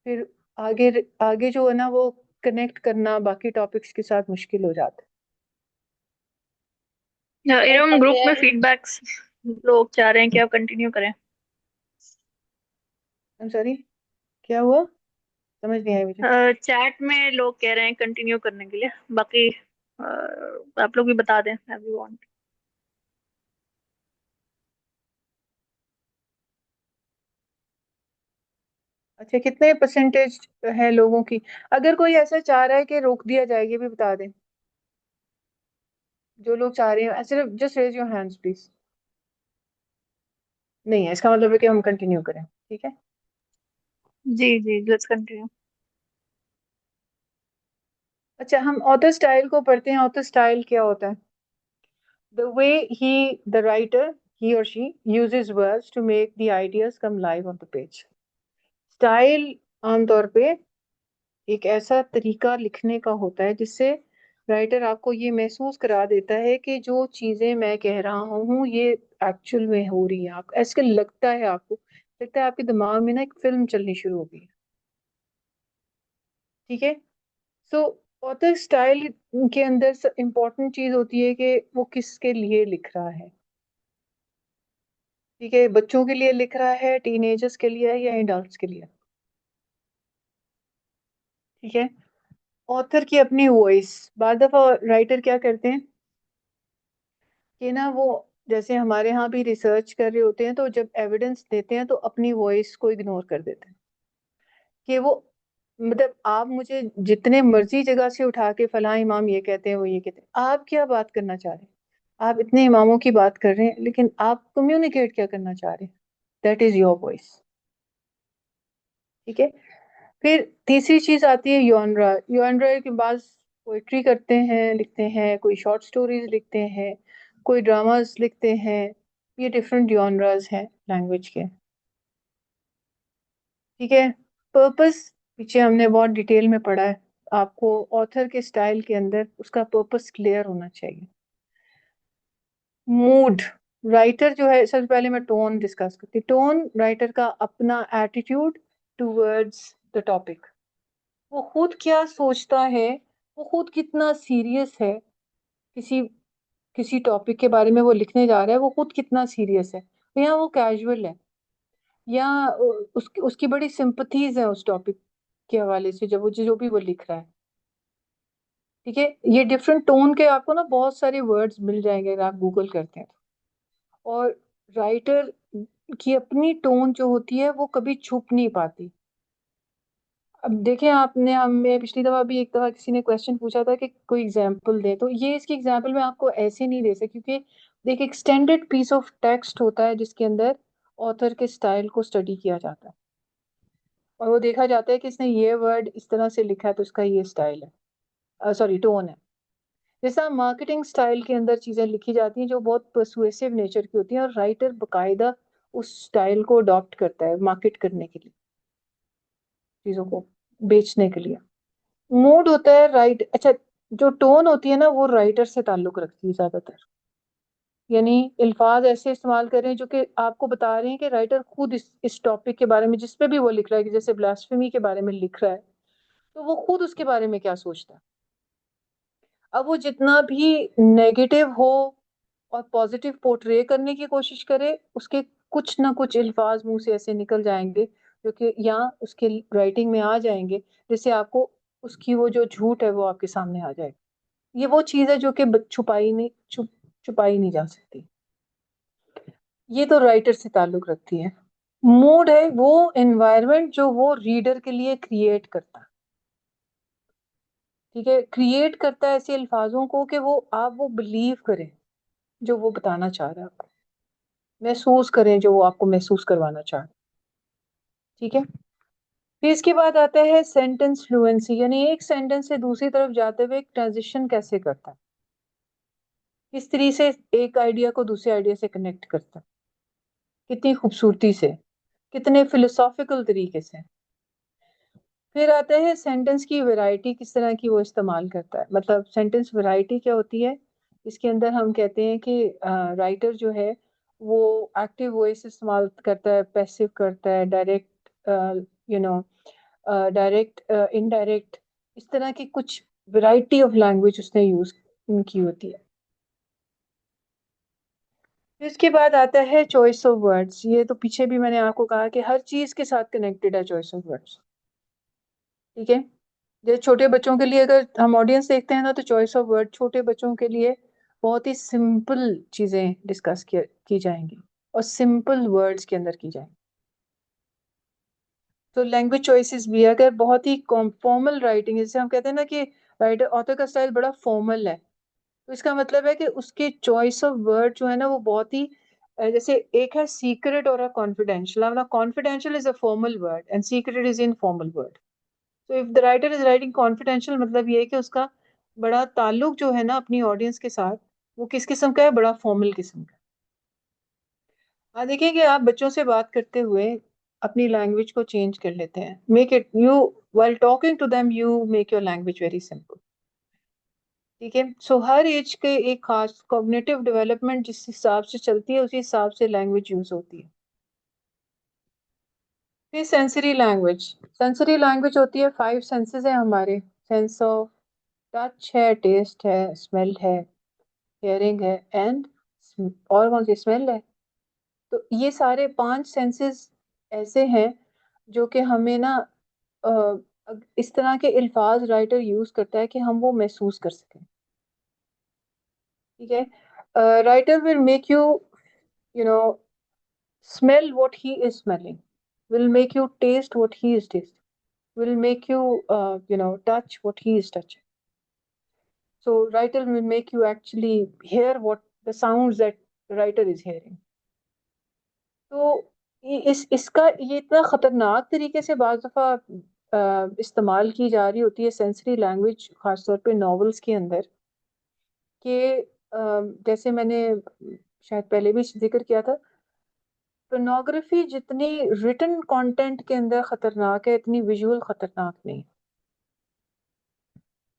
फिर आगे आगे जो है ना वो कनेक्ट करना बाकी टॉपिक्स के साथ मुश्किल हो जाता एवं ग्रुप में फीडबैक्स लोग चाह रहे हैं कि आप कंटिन्यू करें। है। सॉरी, क्या हुआ? समझ नहीं आई मुझे। चैट में लोग कह रहे हैं कंटिन्यू करने के लिए, बाकी आप लोग भी बता दें एवरी वन। अच्छा, कितने परसेंटेज है लोगों की? अगर कोई ऐसा चाह रहा है कि रोक दिया जाए, ये भी बता दें। जो लोग चाह रहे हैं सिर्फ just raise your hands please. नहीं है, इसका मतलब है कि हम कंटिन्यू करें, ठीक है। जी जी, लेट्स कंटिन्यू। अच्छा, हम ऑथर स्टाइल को पढ़ते हैं। ऑथर स्टाइल क्या होता है? The way the writer, he or she uses words to make the ideas come live on the page. Style आमतौर पे एक ऐसा तरीका लिखने का होता है जिससे राइटर आपको ये महसूस करा देता है कि जो चीजें मैं कह रहा हूँ ये एक्चुअल में हो रही है। आपको ऐसे लगता है, आपको लगता है आपके दिमाग में ना एक फिल्म चलनी शुरू हो गई है, ठीक है। सो ऑथर स्टाइल के अंदर इम्पोर्टेंट चीज होती है कि वो किसके लिए लिख रहा है, ठीक है। बच्चों के लिए लिख रहा है, टीनेजर्स के लिए या एडल्ट्स के लिए, ठीक है। ऑथर की अपनी वॉइस, बाद दफा राइटर क्या करते हैं कि ना वो, जैसे हमारे यहाँ भी रिसर्च कर रहे होते हैं तो जब एविडेंस देते हैं तो अपनी वॉइस को इग्नोर कर देते हैं कि वो, मतलब आप मुझे जितने मर्जी जगह से उठा के फलां इमाम ये कहते हैं वो ये कहते हैं, आप क्या बात करना चाह रहे हैं? आप इतने इमामों की बात कर रहे हैं लेकिन आप कम्युनिकेट क्या करना चाह रहे हैं? दैट इज योर वॉइस, ठीक है। फिर तीसरी चीज आती है यॉनरा। यॉनरा के बाद पोइट्री करते हैं, लिखते हैं, कोई शॉर्ट स्टोरीज लिखते हैं, कोई ड्रामास लिखते हैं। ये डिफरेंट यॉनरास हैं लैंग्वेज के, ठीक है। पर्पस पीछे हमने बहुत डिटेल में पढ़ा है। आपको ऑथर के स्टाइल के अंदर उसका पर्पस क्लियर होना चाहिए। मूड, राइटर जो है, सबसे पहले मैं टोन डिस्कस करती हूँ। टोन राइटर का अपना एटीट्यूड टूवर्ड्स द टॉपिक, वो खुद क्या सोचता है, वो खुद कितना सीरियस है किसी किसी टॉपिक के बारे में वो लिखने जा रहा है, वो खुद कितना सीरियस है, या वो कैजुअल है, या उसकी बड़ी सिंपथीज है उस टॉपिक के हवाले से जब वो जो भी वो लिख रहा है, ठीक है। ये डिफरेंट टोन के आपको ना बहुत सारे वर्ड्स मिल जाएंगे अगर आप गूगल करते हैं तो। और राइटर की अपनी टोन जो होती है वो कभी छुप नहीं पाती। अब देखें, आपने हमें पिछली दफा भी एक दफा किसी ने क्वेश्चन पूछा था कि कोई एग्जांपल दे, तो ये इसकी एग्जांपल मैं आपको ऐसे नहीं दे सकती क्योंकि देखिए एक्सटेंडेड पीस ऑफ टेक्स्ट होता है जिसके अंदर ऑथर के स्टाइल को स्टडी किया जाता है और वो देखा जाता है कि इसने ये वर्ड इस तरह से लिखा है तो इसका ये स्टाइल है, सॉरी टोन है। जैसा मार्केटिंग स्टाइल के अंदर चीजें लिखी जाती हैं जो बहुत परसुएसिव नेचर की होती हैं, और राइटर बकायदा उस स्टाइल को अडॉप्ट करता है मार्केट करने के लिए, चीजों को बेचने के लिए। मूड होता है राइट, अच्छा, जो टोन होती है ना वो राइटर से ताल्लुक रखती है ज्यादातर। यानी अल्फाज ऐसे इस्तेमाल करें जो कि आपको बता रहे हैं कि राइटर खुद इस टॉपिक के बारे में जिस पे भी वो लिख रहा है, कि जैसे ब्लास्फेमी के बारे में लिख रहा है तो वो खुद उसके बारे में क्या सोचता है। अब वो जितना भी नेगेटिव हो और पॉजिटिव पोर्ट्रे करने की कोशिश करे, उसके कुछ ना कुछ अल्फाज मुंह से ऐसे निकल जाएंगे जो कि या उसके राइटिंग में आ जाएंगे, जिससे आपको उसकी वो जो झूठ है वो आपके सामने आ जाएगा। ये वो चीज है जो कि छुपाई नहीं जा सकती। ये तो राइटर से ताल्लुक रखती है। मूड है वो एनवायरनमेंट जो वो रीडर के लिए क्रिएट करता है, ठीक है। क्रिएट करता है ऐसे अल्फाजों को कि वो आप वो बिलीव करें जो वो बताना चाह रहा है, आपको महसूस करें जो वो आपको महसूस करवाना चाह रहा है, ठीक है। फिर इसके बाद आता है सेंटेंस फ्लुएंसी, यानी एक सेंटेंस से दूसरी तरफ जाते हुए एक ट्रांजिशन कैसे करता है, किस तरीके से एक आइडिया को दूसरे आइडिया से कनेक्ट करता है। कितनी खूबसूरती से, कितने फिलोसॉफिकल तरीके से। फिर आता है सेंटेंस की वैरायटी, किस तरह की वो इस्तेमाल करता है। मतलब सेंटेंस वैरायटी क्या होती है, इसके अंदर हम कहते हैं कि राइटर जो है वो एक्टिव वॉइस इस्तेमाल करता है, पैसिव करता है, direct you know direct indirect, इस तरह की कुछ वैरायटी ऑफ लैंग्वेज उसने यूज की होती है। फिर इसके बाद आता है चॉइस ऑफ वर्ड्स। ये तो पीछे भी मैंने आपको कहा कि हर चीज के साथ कनेक्टेड है चॉइस ऑफ वर्ड्स। ठीक है, जैसे छोटे बच्चों के लिए अगर हम ऑडियंस देखते हैं ना, तो चॉइस ऑफ वर्ड छोटे बच्चों के लिए बहुत ही सिंपल चीजें डिस्कस की जाएंगी और सिंपल वर्ड्स के अंदर की जाएंगी। तो लैंग्वेज चॉइसेस भी है। अगर बहुत ही फॉर्मल राइटिंग, जैसे हम कहते हैं ना कि राइटर ऑथर का स्टाइल बड़ा फॉर्मल है, तो इसका मतलब है कि उसके चॉइस ऑफ वर्ड जो है ना वो बहुत ही जैसे एक है सीक्रेट और कॉन्फिडेंशियल। अब ना confidential is a formal word and secret is informal word. तो if the writer is writing confidential, मतलब ये है कि उसका बड़ा ताल्लुक जो है ना अपनी ऑडियंस के साथ, वो किस किस्म का है, बड़ा फॉर्मल किस्म का। हाँ, देखिए कि आप बच्चों से बात करते हुए अपनी लैंग्वेज को चेंज कर लेते हैं। Make it you while talking to them, you make your language very simple. ठीक है, सो हर एज के एक खास कॉग्निटिव डेवलपमेंट जिस हिसाब से चलती है, उसी हिसाब से लैंग्वेज यूज होती है। फिर सेंसरी लैंग्वेज। सेंसरी लैंग्वेज होती है, 5 सेंसेस है हमारे। सेंस ऑफ टच है, टेस्ट है, स्मेल है, हियरिंग है एंड और कौन सी, स्मेल है। तो ये सारे 5 सेंसेस ऐसे हैं जो कि हमें ना इस तरह के अल्फाज राइटर यूज करता है कि हम वो महसूस कर सकें। ठीक है, writer will make you you know smell what he is smelling, will make you taste what he is tasting, will make you touch what he is touching. So writer will make you actually hear what the sounds that writer is hearing. तो इसका ये इतना खतरनाक तरीके से बाज़ दफ़ा इस्तेमाल की जा रही होती है सेंसरी लैंग्वेज, खासतौर पे नॉवेल्स के अंदर, कि जैसे मैंने शायद पहले भी जिक्र किया था, पोर्नोग्राफी जितनी रिटन कंटेंट के अंदर खतरनाक है, इतनी विजुअल खतरनाक नहीं।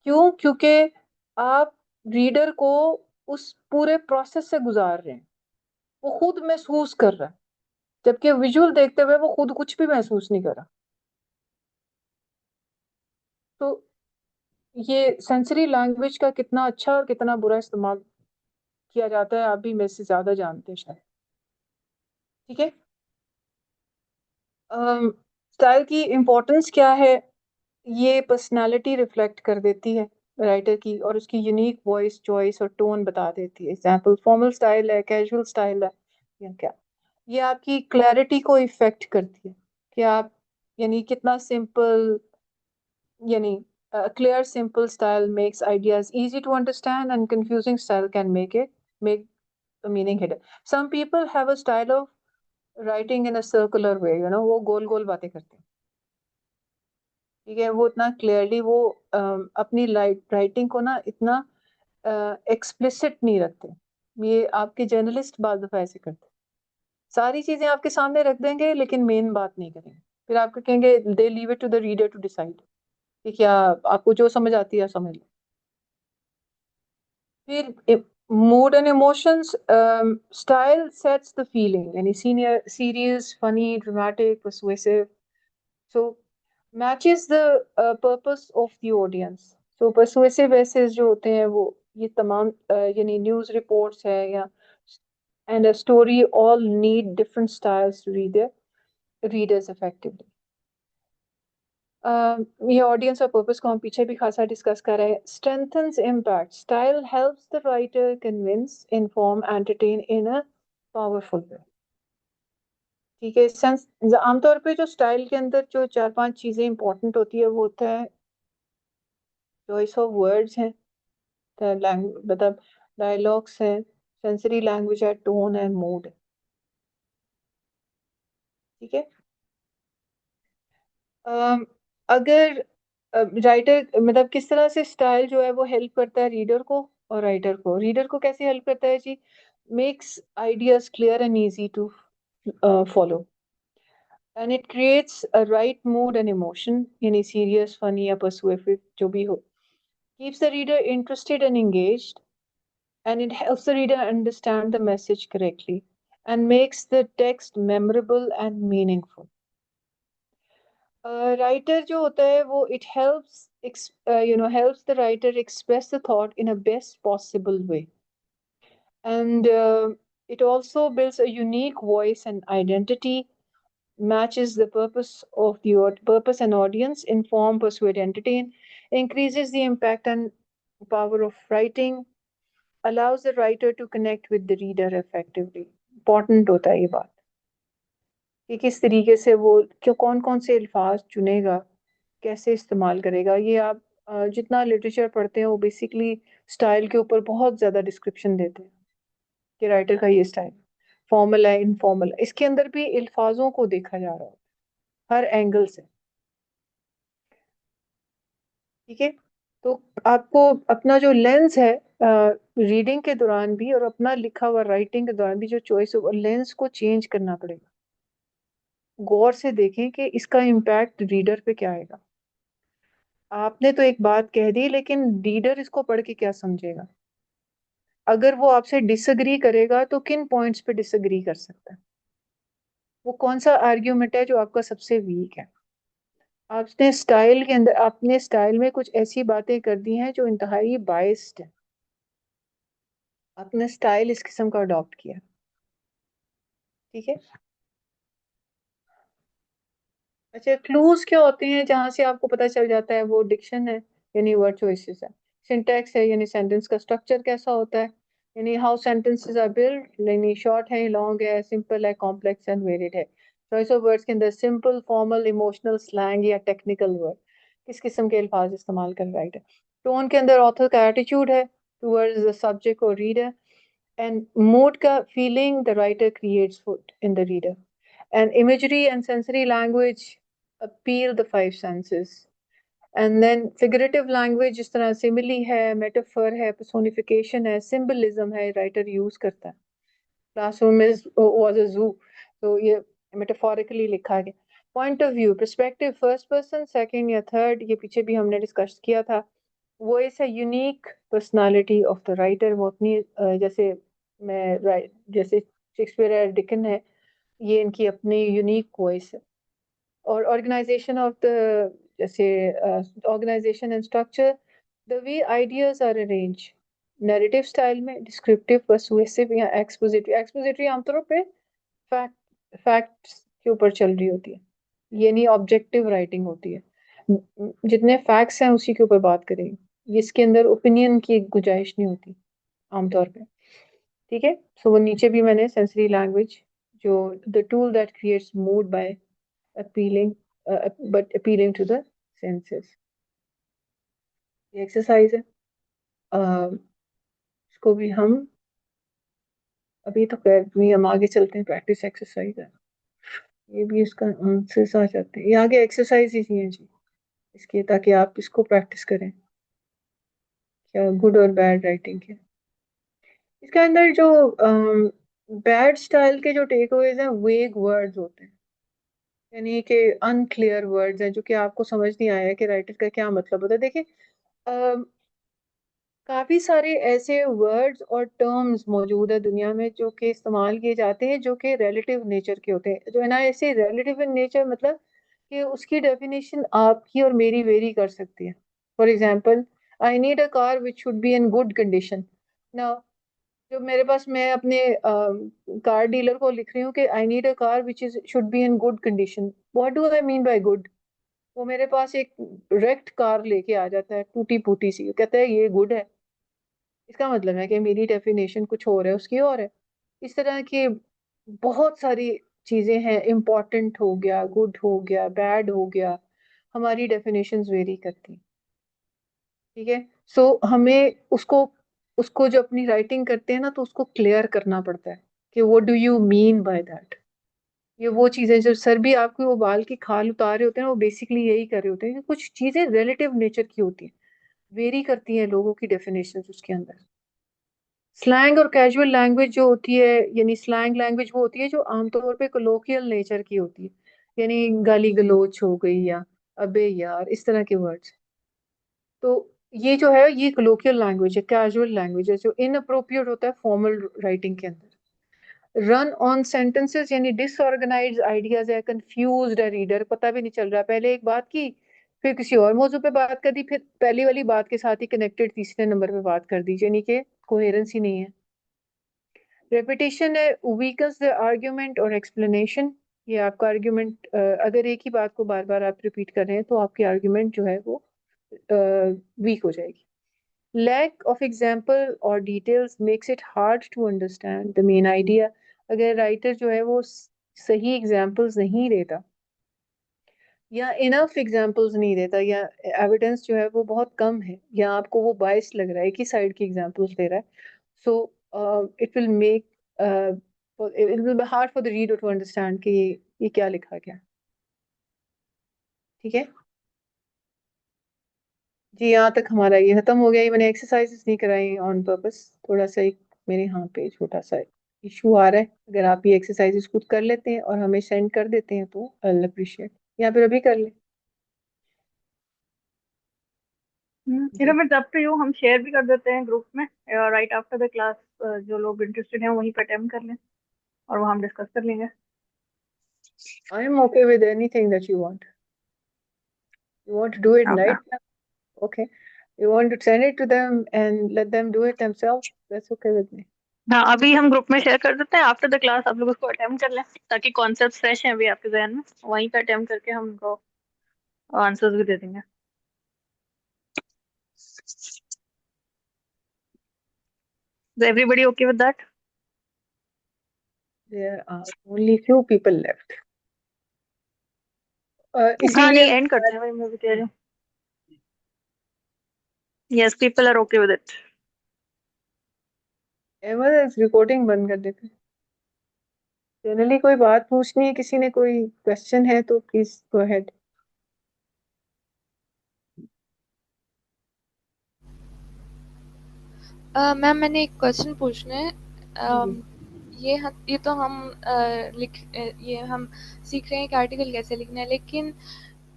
क्यों? क्योंकि आप रीडर को उस पूरे प्रोसेस से गुजार रहे हैं, वो खुद महसूस कर रहा है, जबकि विजुअल देखते हुए वो खुद कुछ भी महसूस नहीं कर रहा। तो ये सेंसरी लैंग्वेज का कितना अच्छा और कितना बुरा इस्तेमाल किया जाता है, आप भी मेरे से ज्यादा जानते हैं शायद। ठीक है, स्टाइल की इम्पोर्टेंस क्या है, ये पर्सनालिटी रिफ्लेक्ट कर देती है राइटर की, और उसकी यूनिक वॉइस, चॉइस और टोन बता देती है। एग्जाम्पल, फॉर्मल स्टाइल है, कैजुअल स्टाइल है, या क्या, ये आपकी क्लैरिटी को इफेक्ट करती है कि आप यानी कितना सिंपल, यानी clear simple style makes ideas easy to understand and confusing style can make the meaning hidden. Some people have a style of writing in a circular way, वो गोल गोल बातें करते हैं। ठीक है, वो इतना क्लियरली वो अपनी राइटिंग को ना इतना एक्सप्लिसिट नहीं रखते। ये आपके जर्नलिस्ट बाज़ दफ़ा ऐसे करते हैं, सारी चीजें आपके सामने रख देंगे लेकिन मेन बात नहीं करेंगे। फिर आपको कहेंगे they leave it to the reader to decide कि क्या आपको जो समझ आती है समझ लो। फिर mood and emotions, style sets the feeling, यानी senior serious, funny, dramatic, persuasive, so matches the purpose of the audience. So persuasive ऐसे जो होते हैं वो ये तमाम यानी न्यूज़ रिपोर्ट्स है या and a story all need different styles to read their readers effectively. ये ऑडियंस और पर्पस को हम पीछे भी खासा डिस्कस कर रहे हैं। strengthens impact, style helps the writer convince, inform, entertain in a powerful way. ठीक है, सेंस आमतौर पे जो स्टाइल के अंदर जो 4-5 चीजें इंपॉर्टेंट होती है वो होता है चॉइस ऑफ वर्ड्स हैं, मतलब डायलॉग्स हैं, सेंसरी लैंग्वेज है, टोन है, मूड है। ठीक है, अगर राइटर मतलब किस तरह से स्टाइल जो है वो हेल्प करता है रीडर को और राइटर को। रीडर को कैसे हेल्प करता है जी? Makes ideas clear and easy to follow. And it creates a right mood and emotion, any serious, funny, or persuasive, जो भी हो. Keeps the reader interested and engaged, and it helps the reader understand the message correctly and makes the text memorable and meaningful. Writer जो होता है वो it helps helps the writer express the thought in a best possible way, and it also builds a unique voice and identity, matches the purpose and audience, inform, persuade, entertain, increases the impact and power of writing, allows the writer to connect with the reader effectively. Important होता है ये बात कि किस तरीके से वो क्यों कौन कौन से अल्फाज चुनेगा, कैसे इस्तेमाल करेगा. ये आप जितना लिटरेचर पढ़ते हैं वो बेसिकली स्टाइल के ऊपर बहुत ज़्यादा डिस्क्रिप्शन देते हैं कि राइटर का ये स्टाइल फॉर्मल है, इनफॉर्मल है. इसके अंदर भी अल्फाजों को देखा जा रहा है हर एंगल से. ठीक है, तो आपको अपना जो लेंस है रीडिंग के दौरान भी और अपना लिखा हुआ राइटिंग के दौरान भी जो चॉइस है लेंस को चेंज करना पड़ेगा. गौर से देखें कि इसका इम्पैक्ट रीडर पे क्या आएगा. आपने तो एक बात कह दी लेकिन रीडर इसको पढ़ के क्या समझेगा. अगर वो आपसे डिसएग्री करेगा तो किन पॉइंट्स पे डिसएग्री कर सकता है, वो कौन सा आर्ग्यूमेंट है जो आपका सबसे वीक है. आपने स्टाइल के अंदर आपने स्टाइल में कुछ ऐसी बातें कर दी हैं जो इंतहाई बाइस्ड है. आपने स्टाइल इस किस्म का अडॉप्ट किया. ठीक है. अच्छा, क्लूज क्या होते हैं जहां से आपको पता चल जाता है. वो डिक्शन है यानी वर्ड चॉइसेस है. सिंटैक्स है यानी सेंटेंस का स्ट्रक्चर कैसा होता है, यानी हाउ सेंटेंसेस आर बिल्ड, यानी शॉर्ट है, लॉन्ग है, सिंपल है, कॉम्प्लेक्स एंड वेरिड है. चॉइस ऑफ वर्ड्स के अंदर सिंपल, फॉर्मल, इमोशनल, स्लैंग या टेक्निकल वर्ड, किस किस्म के अल्फाज इस्तेमाल कर रहा है. टोन के अंदर ऑथर का एटीट्यूड है टूवर्ड्स द सब्जेक्ट और reader, and mood ka feeling the writer creates in the reader, and imagery and sensory language appeal the five senses, and then figurative language जिस तरह simile है, metaphor है, personification है, symbolism है, writer use करता है. classroom was a zoo, तो ये metaphorically लिखा गया. point of view, perspective, first person, second या third, ये पीछे भी हमने डिस्कस किया था. वॉइस है unique personality of the writer, वो अपनी जैसे शेक्सपियर है, डिकन है, ये इनकी अपनी यूनिक वॉइस है. और ऑर्गेनाइजेशन ऑफ द जैसे organization and structure, the way ideas are arrange narrative style में, डिस्क्रिप्टिव, पर्सुएसिव या एक्सपोजिटरी. एक्सपोजिटरी आमतौर पे फैक्ट्स के ऊपर चल रही होती है, ये नहीं ऑब्जेक्टिव राइटिंग होती है, जितने फैक्ट्स हैं उसी के ऊपर बात करेंगे. इसके अंदर ओपिनियन की गुंजाइश नहीं होती आमतौर पे. ठीक है. सो वो नीचे भी मैंने सेंसरी लैंग्वेज जो the tool that creates mood by appealing but appealing to the senses. ये एक्सरसाइज है. इसको भी हम अभी तो खैर नहीं, हम आगे चलते हैं. प्रैक्टिस एक्सरसाइज है ये भी, इसका आंसर्स आ जाते हैं. ये आगे एक्सरसाइज ही हैं जी इसके, ताकि आप इसको प्रैक्टिस करें क्या गुड और बैड राइटिंग के. इसके अंदर जो बैड स्टाइल के जो टेक अवेज हैं वेग वर्ड्स होते हैं, यानी कि अनक्लियर वर्ड्स हैं जो कि आपको समझ नहीं आया कि राइटर का क्या मतलब होता है. देखिए काफी सारे ऐसे वर्ड्स और टर्म्स मौजूद है दुनिया में जो कि इस्तेमाल किए जाते हैं जो कि रिलेटिव नेचर के होते हैं. जो है ना, ऐसे रिलेटिव इन नेचर मतलब कि उसकी डेफिनेशन आपकी और मेरी वेरी कर सकती है. For example, I need a car which should be in good condition. ना, जो मेरे पास, मैं अपने कार डीलर को लिख रही हूँ कि I need a car which is should be in good condition. What do I mean by good. वो मेरे पास एक रेक्ट कार लेके आ जाता है, टूटी फूटी सी, कहता है ये गुड है. इसका मतलब है कि मेरी डेफिनेशन कुछ और है, उसकी और है. इस तरह की बहुत सारी चीजें हैं. इम्पोर्टेंट हो गया, गुड हो गया, बैड हो गया, हमारी डेफिनेशंस वेरी करती हैं. ठीक है. सो हमें उसको उसको जो अपनी राइटिंग करते हैं ना, तो उसको क्लियर करना पड़ता है कि what do you mean by that. ये वो चीजें जो सर भी आपके वो बाल की खाल उतार रहे होते हैं, वो बेसिकली यही कर रहे होते हैं कि कुछ चीजें रिलेटिव नेचर की होती हैं, वेरी करती हैं लोगों की डेफिनेशन उसके अंदर. स्लैंग और कैजुअल लैंग्वेज जो होती है, यानी स्लैंग लैंग्वेज वो होती है जो आमतौर पे कोलोकियल नेचर की होती है, यानी गाली गलौच हो गई या अबे यार इस तरह के वर्ड्स। तो ये जो है ये कोलोकियल लैंग्वेज है, कैजुअल लैंग्वेज है जो इनअप्रोप्रिएट होता है फॉर्मल राइटिंग के अंदर। रन ऑन सेंटेंसेस यानी डिसऑर्गेनाइज्ड आइडियाज है, कंफ्यूज्ड है रीडर, पता भी नहीं चल रहा, पहले एक बात की फिर किसी और मौजू पे बात कर दी, फिर पहली वाली बात के साथ ही कनेक्टेड तीसरे नंबर पे बात कर दी, यानी कि कोहेरेंस ही नहीं है। रेपिटेशन है, वीकन्स द आर्ग्यूमेंट और एक्सप्लेनेशन, ये आपका आर्ग्यूमेंट, अगर एक ही बात को बार बार आप रिपीट कर रहे हैं तो आपकी आर्ग्यूमेंट जो है वो वीक हो जाएगी। लैक ऑफ एग्जाम्पल और details makes it hard to understand the main idea, अगर राइटर जो है वो सही एग्जाम्पल्स नहीं देता या इनफ एग्जाम्पल्स नहीं देता या एविडेंस जो है वो बहुत कम है या आपको वो बायस लग रहा है, एक ही साइड की एग्जाम्पल्स दे रहा है, so it will make it will be hard for the reader to understand कि ये क्या लिखा गया। ठीक है जी, यहाँ तक हमारा ये खत्म हो गया। ये मैंने एक्सरसाइजेस नहीं कराई ऑन पर्पस, थोड़ा सा एक मेरे यहाँ पे छोटा सा इशू आ रहा है। अगर आप ये एक्सरसाइजेस खुद कर लेते हैं और हमें सेंड कर देते हैं तो आई अप्रिशिएट, या फिर अभी कर लें। इधर में अप टू यू, हम शेयर भी कर देते हैं ग्रुप में राइट आफ्टर द क्लास, जो लोग इंटरेस्टेड हैं वहीं पर अटेम्प्ट कर लें और वहाँ हम डिस्कस कर लेंगे। I am okay with anything that you want to do it okay, right, okay, you want to send it to them and let them do it themselves, that's okay with me. हाँ अभी हम group में share कर देते हैं, after the class आप लोग उसको अटेम्प्ट कर लें ताकि कॉन्सेप्ट फ्रेश हैं अभी आपके जहन में, वहीं पे अटेम्प्ट करके हम उनको आंसर्स भी दे देंगे। Is everybody okay with that? There are only few people left. हाँ इसीलिए नहीं, एंड करते हैं भाई, मैं भी कह रही हूँ। Yes, people are okay with it. Ahmed recording बंद कर देते। जनरली कोई बात पूछनी है, किसी ने कोई क्वेश्चन है तो प्लीज गो अहेड। मैम मैंने एक क्वेश्चन पूछना है। ये तो हम ये हम सीख रहे हैं कि आर्टिकल कैसे लिखना है, लेकिन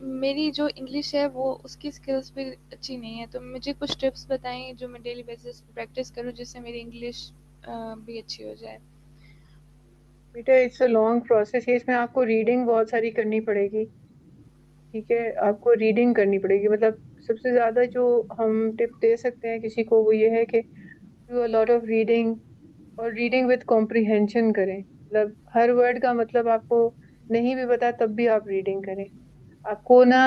मेरी जो इंग्लिश है वो उसकी स्किल्स भी अच्छी नहीं है, तो मुझे कुछ टिप्स बताएं जो मैं डेली बेसिस पे प्रैक्टिस करूं जिससे मेरी इंग्लिश भी अच्छी हो जाए। बेटा इट्स अ लॉन्ग प्रोसेस है, इसमें आपको रीडिंग बहुत सारी करनी पड़ेगी। ठीक है, आपको रीडिंग करनी पड़ेगी, मतलब सबसे ज्यादा जो हम टिप दे सकते हैं किसी को वो ये है कि do a lot of reading, और रीडिंग विद कॉम्प्रिहेंशन करें, मतलब हर वर्ड का मतलब आपको नहीं भी पता तब भी आप रीडिंग करें। आपको ना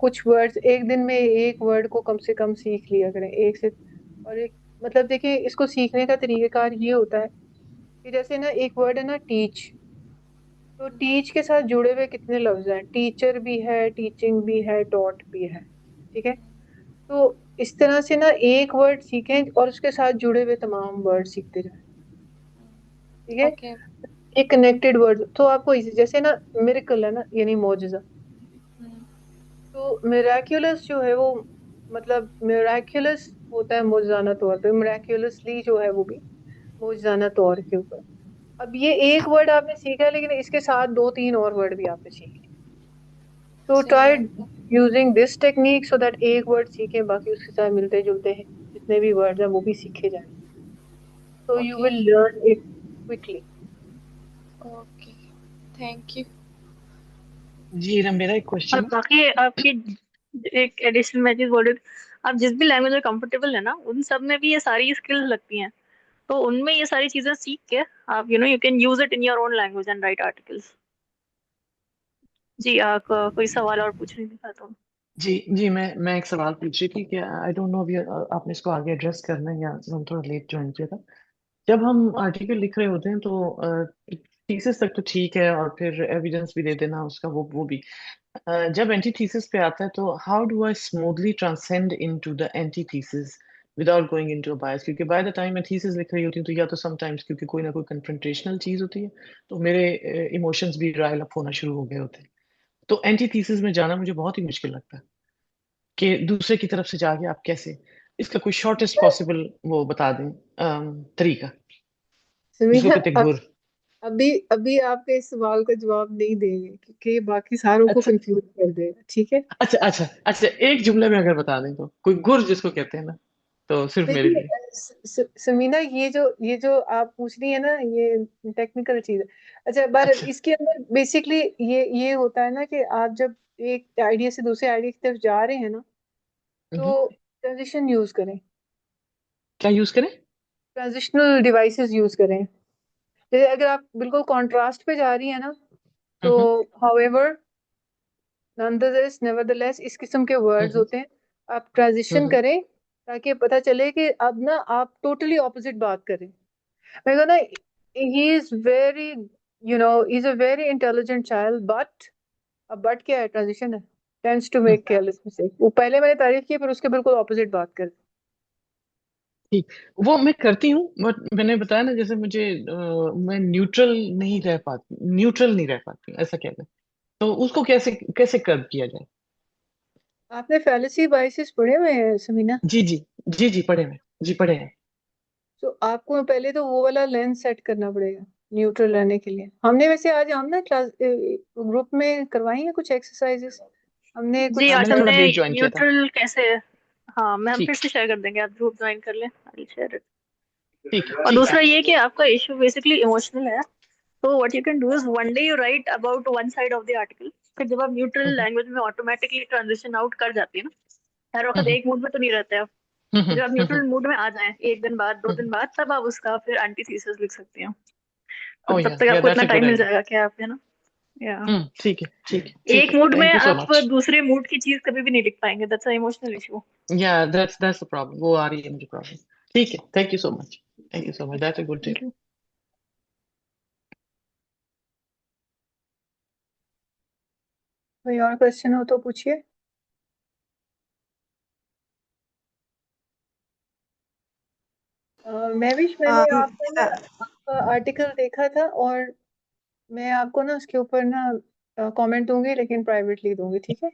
कुछ वर्ड्स एक दिन में एक वर्ड को कम से कम सीख लिया करें, एक से, और एक, मतलब देखिए इसको सीखने का तरीकेकार ये होता है कि जैसे ना एक वर्ड है ना टीच, तो टीच के साथ जुड़े हुए कितने लफ्ज हैं, टीचर भी है, टीचिंग भी है, टॉट भी है। ठीक है, तो इस तरह से ना एक वर्ड सीखें और उसके साथ जुड़े हुए तमाम वर्ड सीखते जाएं। ठीक है, ओके। एक कनेक्टेड वर्ड तो आपको इजी, जैसे ना मिरेकल है ना यानी मौजज़ा, तो मिराक्युलस जो है वो, मतलब मिराक्युलस होता है मौजज़ाना तौर पे, मिराक्युलसली जो है वो भी मौजज़ाना तौर के ऊपर। अब ये एक वर्ड आपने सीखा है लेकिन इसके साथ दो तीन और वर्ड भी आपने सीखे, तो सही ट्राई है। Using this technique so that एक वर्ड सीखें बाकी उसके साथ मिलते जुलते हैं जितने भी वर्ड्स हैं वो भी सीखे जाएं, so you okay. will learn it quickly. Okay, thank you. जी इरम, मेरा एक और क्वेश्चन है। बाकी आपकी एक एडिशनल मैं चीज बोल रही थी, आप जिस भी लैंग्वेज में कंफर्टेबल है ना उन सब में भी ये सारी स्किल्स लगती हैं, तो उनमें ये सारी चीजें सीख के आप you can use it in your own language and write articles. जी आप कोई सवाल और पूछ रही थी तो। जी मैं एक सवाल पूछ रही थी कि आई डोंट नो अभी आपने इसको आगे एड्रेस करना है या हम थोड़ा लेट ज्वाइन किया था। जब हम आर्टिकल लिख रहे होते हैं तो थीसिस तक तो ठीक है और फिर एविडेंस भी दे देना उसका, वो भी जब एंटी थीसिस पे आता है तो how do I smoothly transcend into the anti thesis without going into a bias, क्योंकि बाय द टाइम मैं थीसिस लिख रही होती हूँ तो या तो समटाइम्स क्योंकि कोई ना कोई कन्फ्रंटेशनल चीज होती है तो मेरे इमोशंस भी राइल अप होना शुरू हो गए होते हैं, तो एंटी थीसिस में जाना मुझे बहुत ही मुश्किल लगता है कि दूसरे की तरफ से जाके आप कैसे, इसका कोई शॉर्टेस्ट पॉसिबल वो बता दें तरीका, जिसको समीना, कहते हैं गुर। अभी अभी आपके इस सवाल का जवाब नहीं देंगे क्योंकि बाकी सारों को अच्छा कंफ्यूज कर देगा, ठीक है? अच्छा अच्छा अच्छा, एक जुमले में अगर बता दें तो, कोई गुर जिसको कहते हैं ना, तो सिर्फ मेरे देखिए लिए। समीना, ये जो आप पूछ रही है ना, ये टेक्निकल चीज है। अच्छा, पर अच्छा। इसके अंदर बेसिकली ये होता है ना कि आप जब एक आइडिया से दूसरे आइडिया की तरफ जा रहे हैं ना, हम्म, तो ट्रांजिशन यूज करें, क्या यूज करें? ट्रांजिशनल डिवाइसेस यूज करें। जैसे अगर आप बिल्कुल कॉन्ट्रास्ट पे जा रही है ना, तो हम्म हाउएवर, नॉनदलेस, नेवरदलेस, इस किस्म के वर्ड्स हम्म होते हैं। आप ट्रांजिशन हम्म करें ताकि पता चले कि अब ना आप टोटली ऑपोजिट बात करें। मेरे को ना, he is very, he is a very intelligent child, अब बट क्या है, ट्रांजिशन है, tends to hmm, make careless mistake. वो पहले मैंने तारीफ की, पर उसके बिल्कुल ऑपोजिट बात कर। ठीक। वो मैं करती हूँ, बट मैंने बताया ना, जैसे मुझे मैं न्यूट्रल नहीं रह पाती हूँ, ऐसा कहते हैं। तो उसको कैसे कैसे कर किया जाए? आपने फैलेसी बाइसेस पढ़े हुए हैं समीना? जी जी, जी जी पढ़े हैं, जी पढ़े हैं। तो आपको पहले तो वो वाला लेंस सेट करना पड़ेगा न्यूट्रल रहने के लिए। हमने वैसे आज हम ना क्लास ग्रुप में करवाई है कुछ एक्सरसाइजेस, हमने जी, कुछ हाँ, आज मैंने थोड़ा हमने ब्रीफ ज्वाइन किया था। न्यूट्रल कैसे, हाँ मैं हम फिर ठीक से शेयर कर देंगे, आप ग्रुप ज्वाइन कर लें, आई शेयर इट। ठीक है और ठीक है। दूसरा ये कि आपका इशू बेसिकली इमोशनल है, तो what you can do is one day you right about one side of the article, फिर जब आप न्यूट्रल हम्म लैंग्वेज में ऑटोमेटिकली ट्रांजिशन आउट कर जाती है ना, हर वक्त हम्म एक मूड में तो नहीं रहते आप, तो हम्म जब आप न्यूट्रल मूड में आ जाएं एक दिन बाद, दो हम्म दिन बाद, तब आप उसका फिर एंटी थीसिस लिख सकती हैं। तो ओह तब या तक या आपको इतना that's a good time mill idea. जाएगा कि आप, है ना, या ठीक है ठीक है ठीक एक है, मूड में थैंक यू सो आप मच। दूसरे मूड की चीज कभी भी नहीं लिख पाएंगे, दैट्स अ इमोशनल इशू। या दैट्स द प्रॉब्लम, वो आ रही है मुझे प्रॉब्लम। ठीक है, thank you so much, thank you so much, that's a good tip. Thank you. कोई और क्वेश्चन हो तो पूछिए। मैंने Um, आपका ना, आपका आर्टिकल देखा था, और मैं आपको ना उसके ऊपर ना कमेंट दूंगी, लेकिन प्राइवेटली दूंगी, ठीक है?